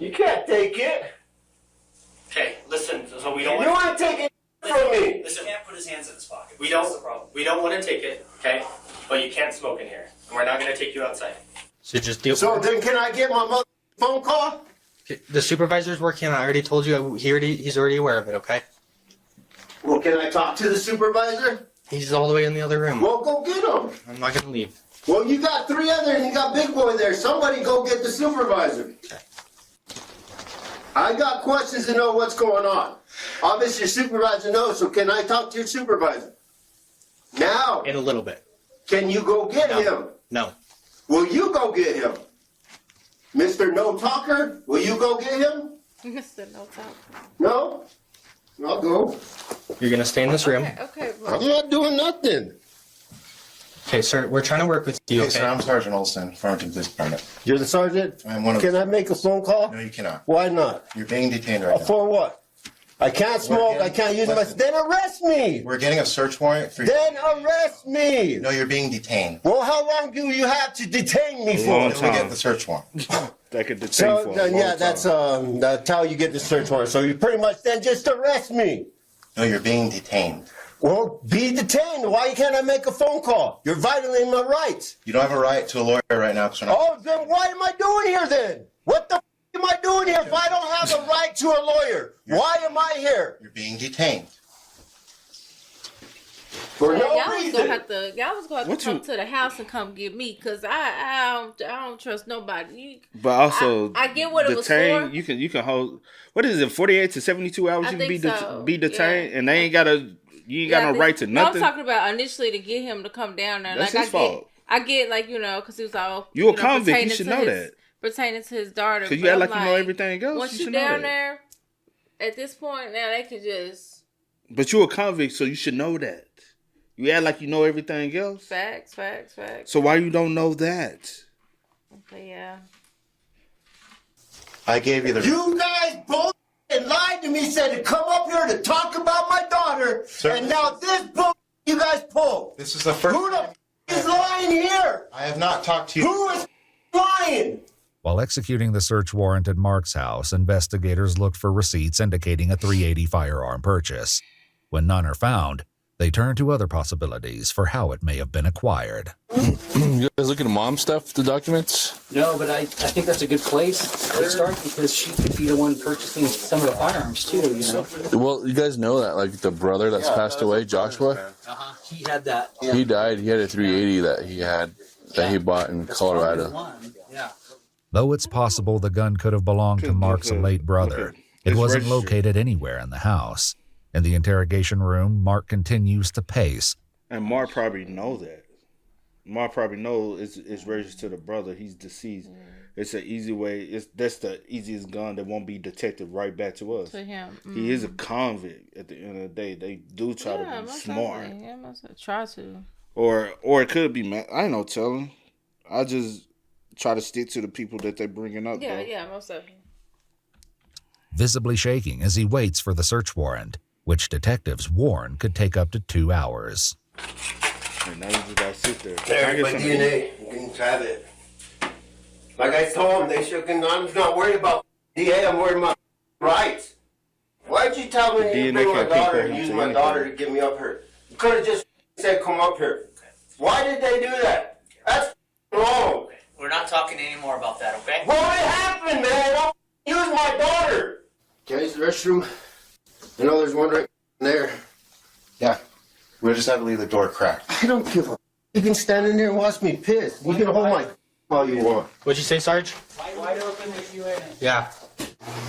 You can't take it. Okay, listen, so we don't You want to take it from me. Listen, he can't put his hands in his pocket. We don't want to take it, okay? But you can't smoke in here. And we're not going to take you outside. So just deal. So then can I get my phone call? The supervisor's working on it. I already told you. He's already aware of it, okay? Well, can I talk to the supervisor? He's all the way in the other room. Well, go get him. I'm not going to leave. Well, you got three others and you got Big Boy there. Somebody go get the supervisor. Okay. I got questions to know what's going on. Obviously, your supervisor knows, so can I talk to your supervisor? Now. In a little bit. Can you go get him? No. Will you go get him? Mr. No Talker, will you go get him? Mr. No Talker. No? I'll go. You're going to stay in this room. Okay. I'm not doing nothing. Okay, sir, we're trying to work with you, Hey, okay? sir, I'm Sergeant Olson, Farmington Police Department. You're the sergeant? I'm one of Can I make a phone call? No, you cannot. Why not? You're being detained right now. For what? I can't smoke, I can't use my... Then arrest me! We're getting a search warrant for... Then arrest me! No, you're being detained. Well, how long do you have to detain me for? Until we get the search warrant. That could detain So, for a then, long yeah, time. that's how you get the search warrant. So you pretty much then just arrest me. No, you're being detained. Well, be detained. Why can't I make a phone call? You're violating my rights. You don't have a right to a lawyer right now because we're not... Oh, then why am I doing here then? What the am I doing here if I don't have a right to a lawyer? Why am I here? You're being detained. For no y'all reason. y'all was gonna have to come to the house and come get me, cause I don't trust nobody. But also, I get what it was detained, for. You can hold. What is it? 48 to 72 hours. I You can think so. be detained, Yeah. and they ain't gotta. You ain't got no right to nothing. No, I'm talking about initially to get him to come down there. That's like his fault. I get like because he was all You a convict. You pertaining should to know his- that. pertaining to his daughter. Because but you act I'm like you know everything else. Once You you should know down that. there, at this point now they can just But you a convict, so you should know that. You act like you know everything else. facts. So why you don't know that? But yeah. I gave you the. You guys both lied to me, said to come up here to talk about my daughter, and now this bull you guys pull. This is the first. Who the is lying here? I have not talked to you. Who is lying? While executing the search warrant at Mark's house, investigators looked for receipts indicating a .380 firearm purchase. When none are found, they turn to other possibilities for how it may have been acquired. You guys look at mom stuff, the documents? No, but I think that's a good place to start because she could be the one purchasing some of the firearms too, you know? Well, you guys know that, like, the brother that's passed away, Joshua? He had that. He died. He had a .380 that he bought in Colorado. Yeah. Though it's possible the gun could have belonged to Mark's late brother, it It's wasn't registered. located anywhere in the house. In the interrogation room, Mark continues to pace. And Mark probably know that. Mark probably know it's registered to the brother. He's deceased. It's an easy way. That's the easiest gun that won't be detected right back to us. To him. He is a convict at the end of the day. They do try to be smart. Yeah, must try to. Or it could be, man. I ain't no telling. I just try to stick to the people that they're bringing up. Yeah, though. yeah, most definitely. Visibly shaking as he waits for the search warrant, which detectives warn could take up to 2 hours. And now you just gotta sit there. There's my DNA. You can have it. Like I told them, they should. I'm not worried about DA. I'm worried about rights. Why'd you tell me you bring my daughter and use my daughter to get me up here? You could have just said, "Come up here." Why did they do that? That's wrong. We're not talking anymore about that, okay? What happened, man? I'll use my daughter. Can I use the restroom? I know there's one right there. Yeah. We'll just have to leave the door cracked. I don't give a. You can stand in there and watch me piss. You can hold my all you want. What'd you say, Sarge? Wide open with you in it. Yeah.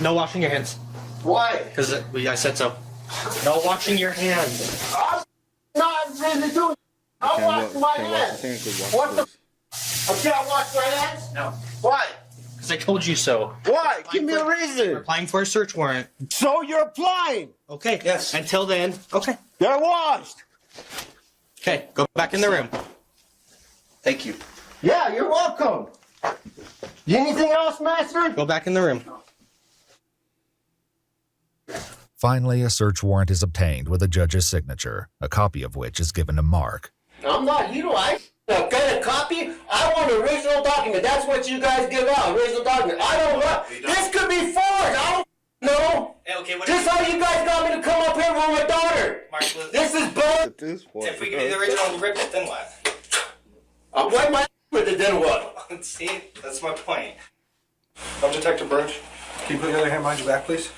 No washing your hands. Why? Because I said so. No washing your hands. I'm not ready to do it. I'll wash my hands. What the? I can't wash my hands? No. Why? Because I told you so. Why? Give me a reason. We're applying for a search warrant. So you're applying. Okay. Yes. Until then, okay. They're washed. Okay, go back in the room. Thank you. Yeah, you're welcome. Anything else, Master? Go back in the room. Finally, a search warrant is obtained with a judge's signature, a copy of which is given to Mark. I'm not. You know, I get a copy. I want an original document. That's what you guys give out. Original document. I don't want. This could be forged. I don't know. Okay, what Just how you guys got me to come up here with my daughter. Mark, This is bull. if we give you the original and rip it, then what? I'll wipe my with it. Then what? See, that's my point. I'm Detective Burge. Can you put your other hand behind your back, please?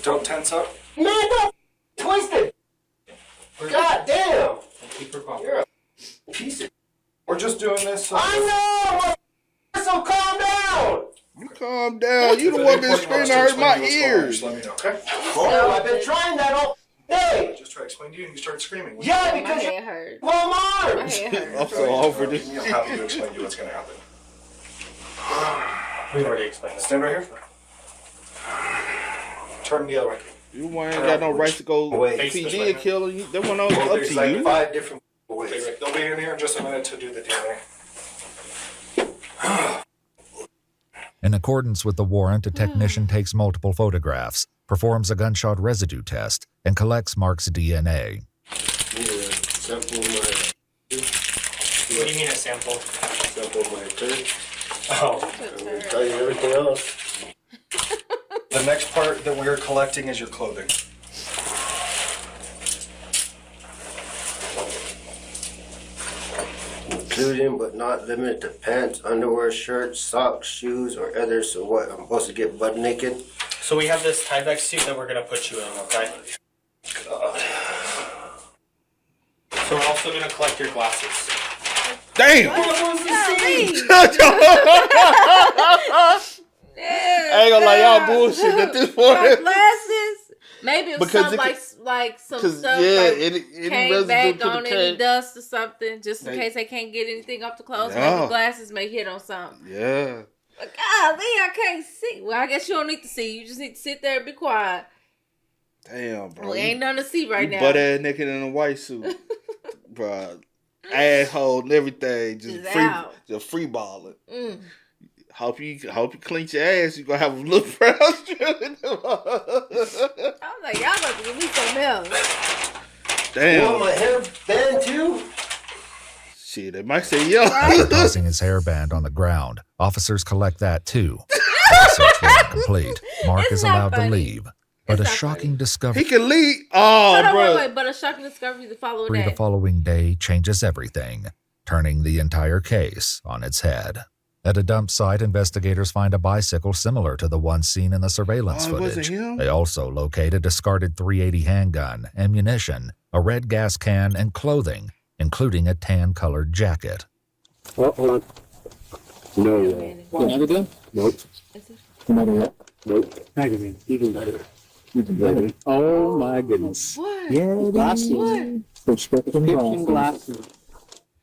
Don't tense up. Man, don't twist it. God damn. Keep her calm. You're a piece of. We're just doing this. I know. So calm down. You calm down. You the one been screaming to hurt my ears. Just let me know, okay? Oh, I've been trying that all day. Just try to explain to you, and you start screaming. Yeah, My because head hurt. well, My Mars. head hurt. I'm so over this. I'm happy to explain to you what's going to happen. We've already explained this. Stand right here. Turn the other way. You ain't got no right to go PD and kill you. That one up There's to like you. 5 different ways. They'll be in here in just a minute to do the DNA. In accordance with the warrant, a technician takes multiple photographs, performs a gunshot residue test, and collects Mark's DNA. Sample my. What do you mean a sample? Sample my turd. Oh. I'm gonna tell you everything else. The next part that we're collecting is your clothing. including but not limited to pants, underwear, shirts, socks, shoes, or others. So what? I'm supposed to get butt naked? So we have this tie-back suit that we're gonna put you in, okay? God. So we're also gonna collect your glasses. Damn! I ain't gonna lie, y'all bullshit at this point. Glasses? Maybe it was Because something it like some 'cause, stuff yeah, like any came residue back to the on any cake. dust or something, just in They- case they can't get anything off the clothes. Yeah. Maybe glasses may hit on something. Yeah. But golly, I can't see. Well, I guess you don't need to see. You just need to sit there and be quiet. Damn, bro. Well, ain't nothing to see right now. Butt ass naked in a white suit. Bro. Asshole and everything. Just out. Just free balling. Mm. Hope you clean your ass. You gonna have a little brown strip. I was like, y'all about to give me something else. Damn. You want my hairband too? Shit, they might say yo. After tossing his hairband on the ground, officers collect that too. Search warrant complete. Mark is allowed to leave. But a shocking discovery. He can leave. Oh, Hold on, bro. wait. But a shocking discovery the following The day. following day changes everything, turning the entire case on its head. At a dump site, investigators find a bicycle similar to the one seen in the surveillance Oh, it wasn't footage. him? They also locate a discarded .380 handgun, ammunition, a red gas can, and clothing, including a tan-colored jacket. Oh, hold on. No. Magazine? Nope. Nope. Magazine. Even better. Even better. Oh my goodness. What? Yeah, glasses. What? Prescription glasses.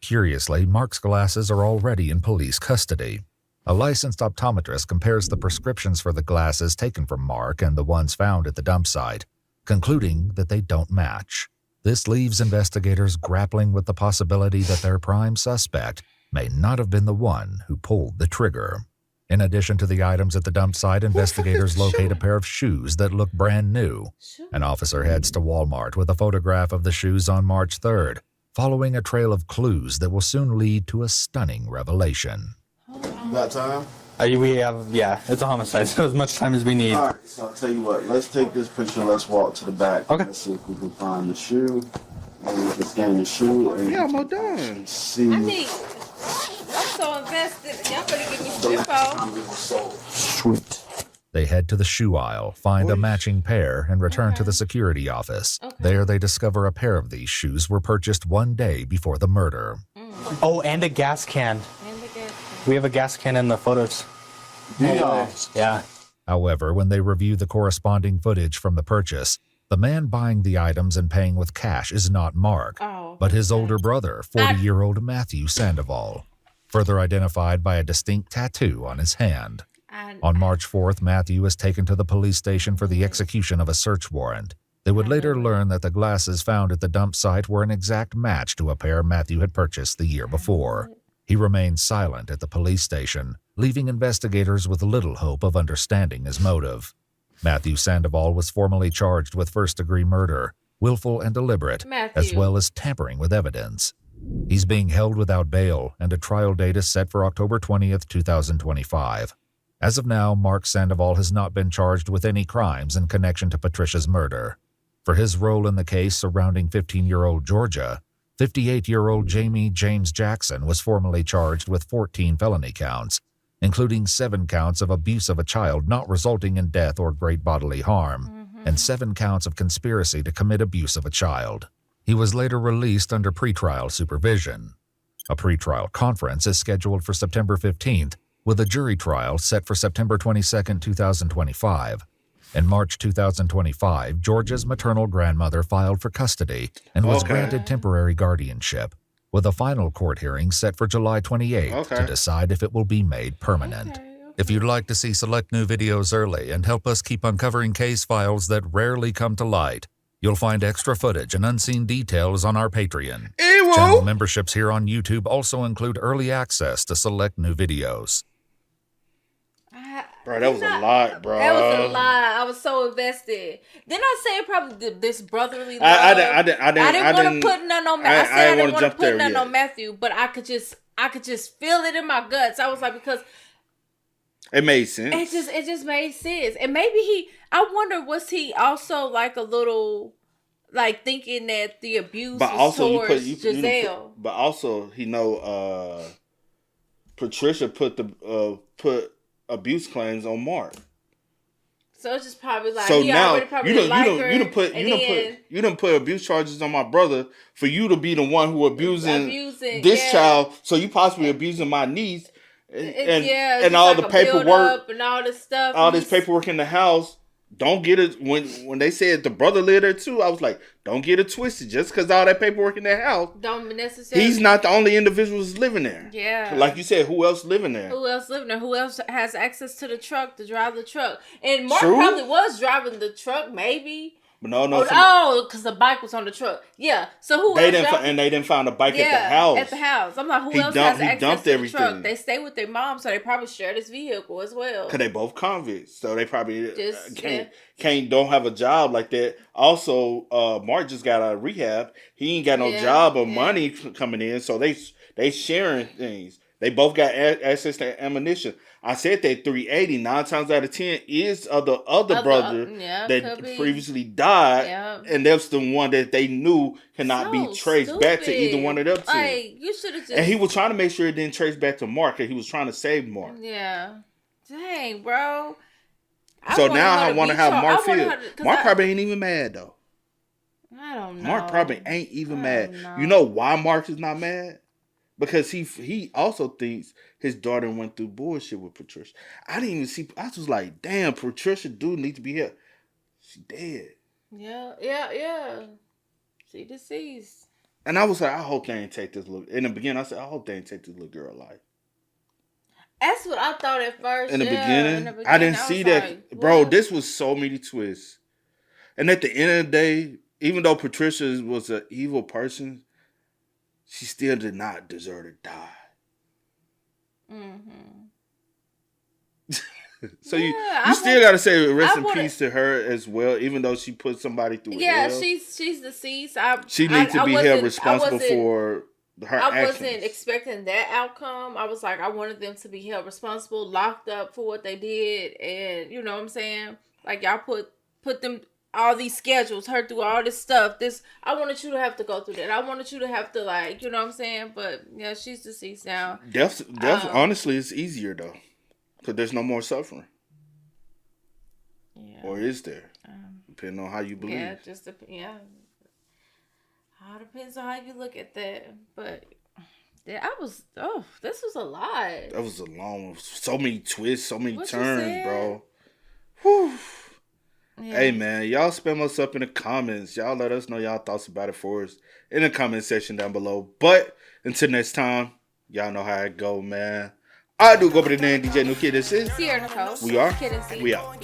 Curiously, Mark's glasses are already in police custody. A licensed optometrist compares the prescriptions for the glasses taken from Mark and the ones found at the dump site, concluding that they don't match. This leaves investigators grappling with the possibility that their prime suspect may not have been the one who pulled the trigger. In addition to the items at the dump site, investigators locate a pair of shoes that look brand new. An officer heads to Walmart with a photograph of the shoes on March 3rd, following a trail of clues that will soon lead to a stunning revelation. You got time? We have, yeah, it's a homicide, so as much time as we need. Alright, so I'll tell you what, let's take this picture and let's walk to the back. Okay. Let's see if we can find the shoe. And we can scan the shoe and Yeah, I'm done. see. I need. I'm so invested. Y'all better give me some info. Sweet. They head to the shoe aisle, find a matching pair, and return to the security office. There they discover a pair of these shoes were purchased one day before the murder. Oh, and a gas can. We have a gas can in the photos. Yeah. However, when they review the corresponding footage from the purchase, the man buying the items and paying with cash is not Mark, but his older brother, 40-year-old Matthew Sandoval, further identified by a distinct tattoo on his hand. On March 4th, Matthew is taken to the police station for the execution of a search warrant. They would later learn that the glasses found at the dump site were an exact match to a pair Matthew had purchased the year before. He remained silent at the police station, leaving investigators with little hope of understanding his motive. Matthew Sandoval was formally charged with first-degree murder, willful and deliberate, as well as tampering with evidence. He's being held without bail, and a trial date is set for October 20th, 2025. As of now, Mark Sandoval has not been charged with any crimes in connection to Patricia's murder. For his role in the case surrounding 15-year-old Georgia, 58-year-old Jamie James Jackson was formally charged with 14 felony counts, including 7 counts of abuse of a child not resulting in death or great bodily harm, and 7 counts of conspiracy to commit abuse of a child. He was later released under pretrial supervision. A pretrial conference is scheduled for September 15th, with a jury trial set for September 22, 2025. In March 2025, Georgia's maternal grandmother filed for custody and was granted temporary guardianship, with a final court hearing set for July 28th to decide if it will be made permanent. If you'd like to see select new videos early and help us keep uncovering case files that rarely come to light, you'll find extra footage and unseen details on our Patreon. Channel memberships here on YouTube also include early access to select new videos. Bro, that was a lot, bro. That was a lot. I was so invested. Didn't I say probably this brotherly love? I didn't want to put none on Matthew. I said I didn't want to put none yet. on Matthew, but I could just feel it in my guts. I was like, because it made sense. It just made sense. And maybe I wonder, was he also like a little, like thinking that the abuse But was also towards you Giselle. but also he know Patricia put abuse claims on Mark. So it's just probably like So he now already probably didn't like her, you done put abuse charges on my brother for you to be the one who abusing this child. So you possibly abusing my niece and all the paperwork and all this stuff. All this paperwork in the house. Don't get it when they said the brother lived there too. I was like, don't get it twisted. Just because all that paperwork in their house, don't necessarily. He's not the only individual who's living there. Yeah, like you said, who else living there? Who else living there? Who else has access to the truck to drive the truck? And Mark probably was driving the truck, maybe. But no, because the bike was on the truck. Yeah. So who they else? They didn't find a bike at the house. At the house. I'm like, who else has access to the truck? They stay with their mom, so they probably share this vehicle as well. Cause they both convicts, so they probably don't have a job like that. Also, Mark just got out of rehab. He ain't got no job or money coming in, so they sharing things. They both got access to ammunition. I said that 380 9 times out of 10 is of the other brother that previously died, and that's the one that they knew cannot be traced back to either one of them two. Like, you should have just. And he was trying to make sure it didn't trace back to Mark, and he was trying to save Mark. Yeah, dang, bro. So now I wonder how Mark feels. Mark probably ain't even mad though. I don't know. Mark probably ain't even mad. You know why Mark is not mad? Because he also thinks his daughter went through bullshit with Patricia. I didn't even see. I was like, damn, Patricia do need to be here. She dead. Yeah. She deceased. And I was like, I hope they ain't take this little. In the beginning, I said, I hope they ain't take this little girl life. That's what I thought at first. In the beginning, I didn't see that, like, bro. This was so many twists. And at the end of the day, even though Patricia was an evil person, she still did not deserve to die. Mm-hmm. So you still got to say rest in peace to her as well, even though she put somebody through hell. Yeah, she's deceased. She needs to be held responsible for her actions. I wasn't expecting that outcome. I was like, I wanted them to be held responsible, locked up for what they did, and you know what I'm saying? Like, y'all put them all these schedules, her through all this stuff. I wanted you to have to go through that. I wanted you to have to, like, you know what I'm saying? But yeah, she's deceased now. Death honestly, it's easier though, because there's no more suffering. Yeah. Or is there? Depending on how you believe. Yeah, all depends on how you look at that. But yeah, this was a lot. That was a long one. So many twists, so many turns, bro. Whew. Yeah. Hey man, y'all spam us up in the comments. Y'all let us know y'all thoughts about it for us in the comment section down below. But until next time, y'all know how it go, man. I do go by the name DJ New Kid. This is Sierra Nicole. We are. Kid and C. We out.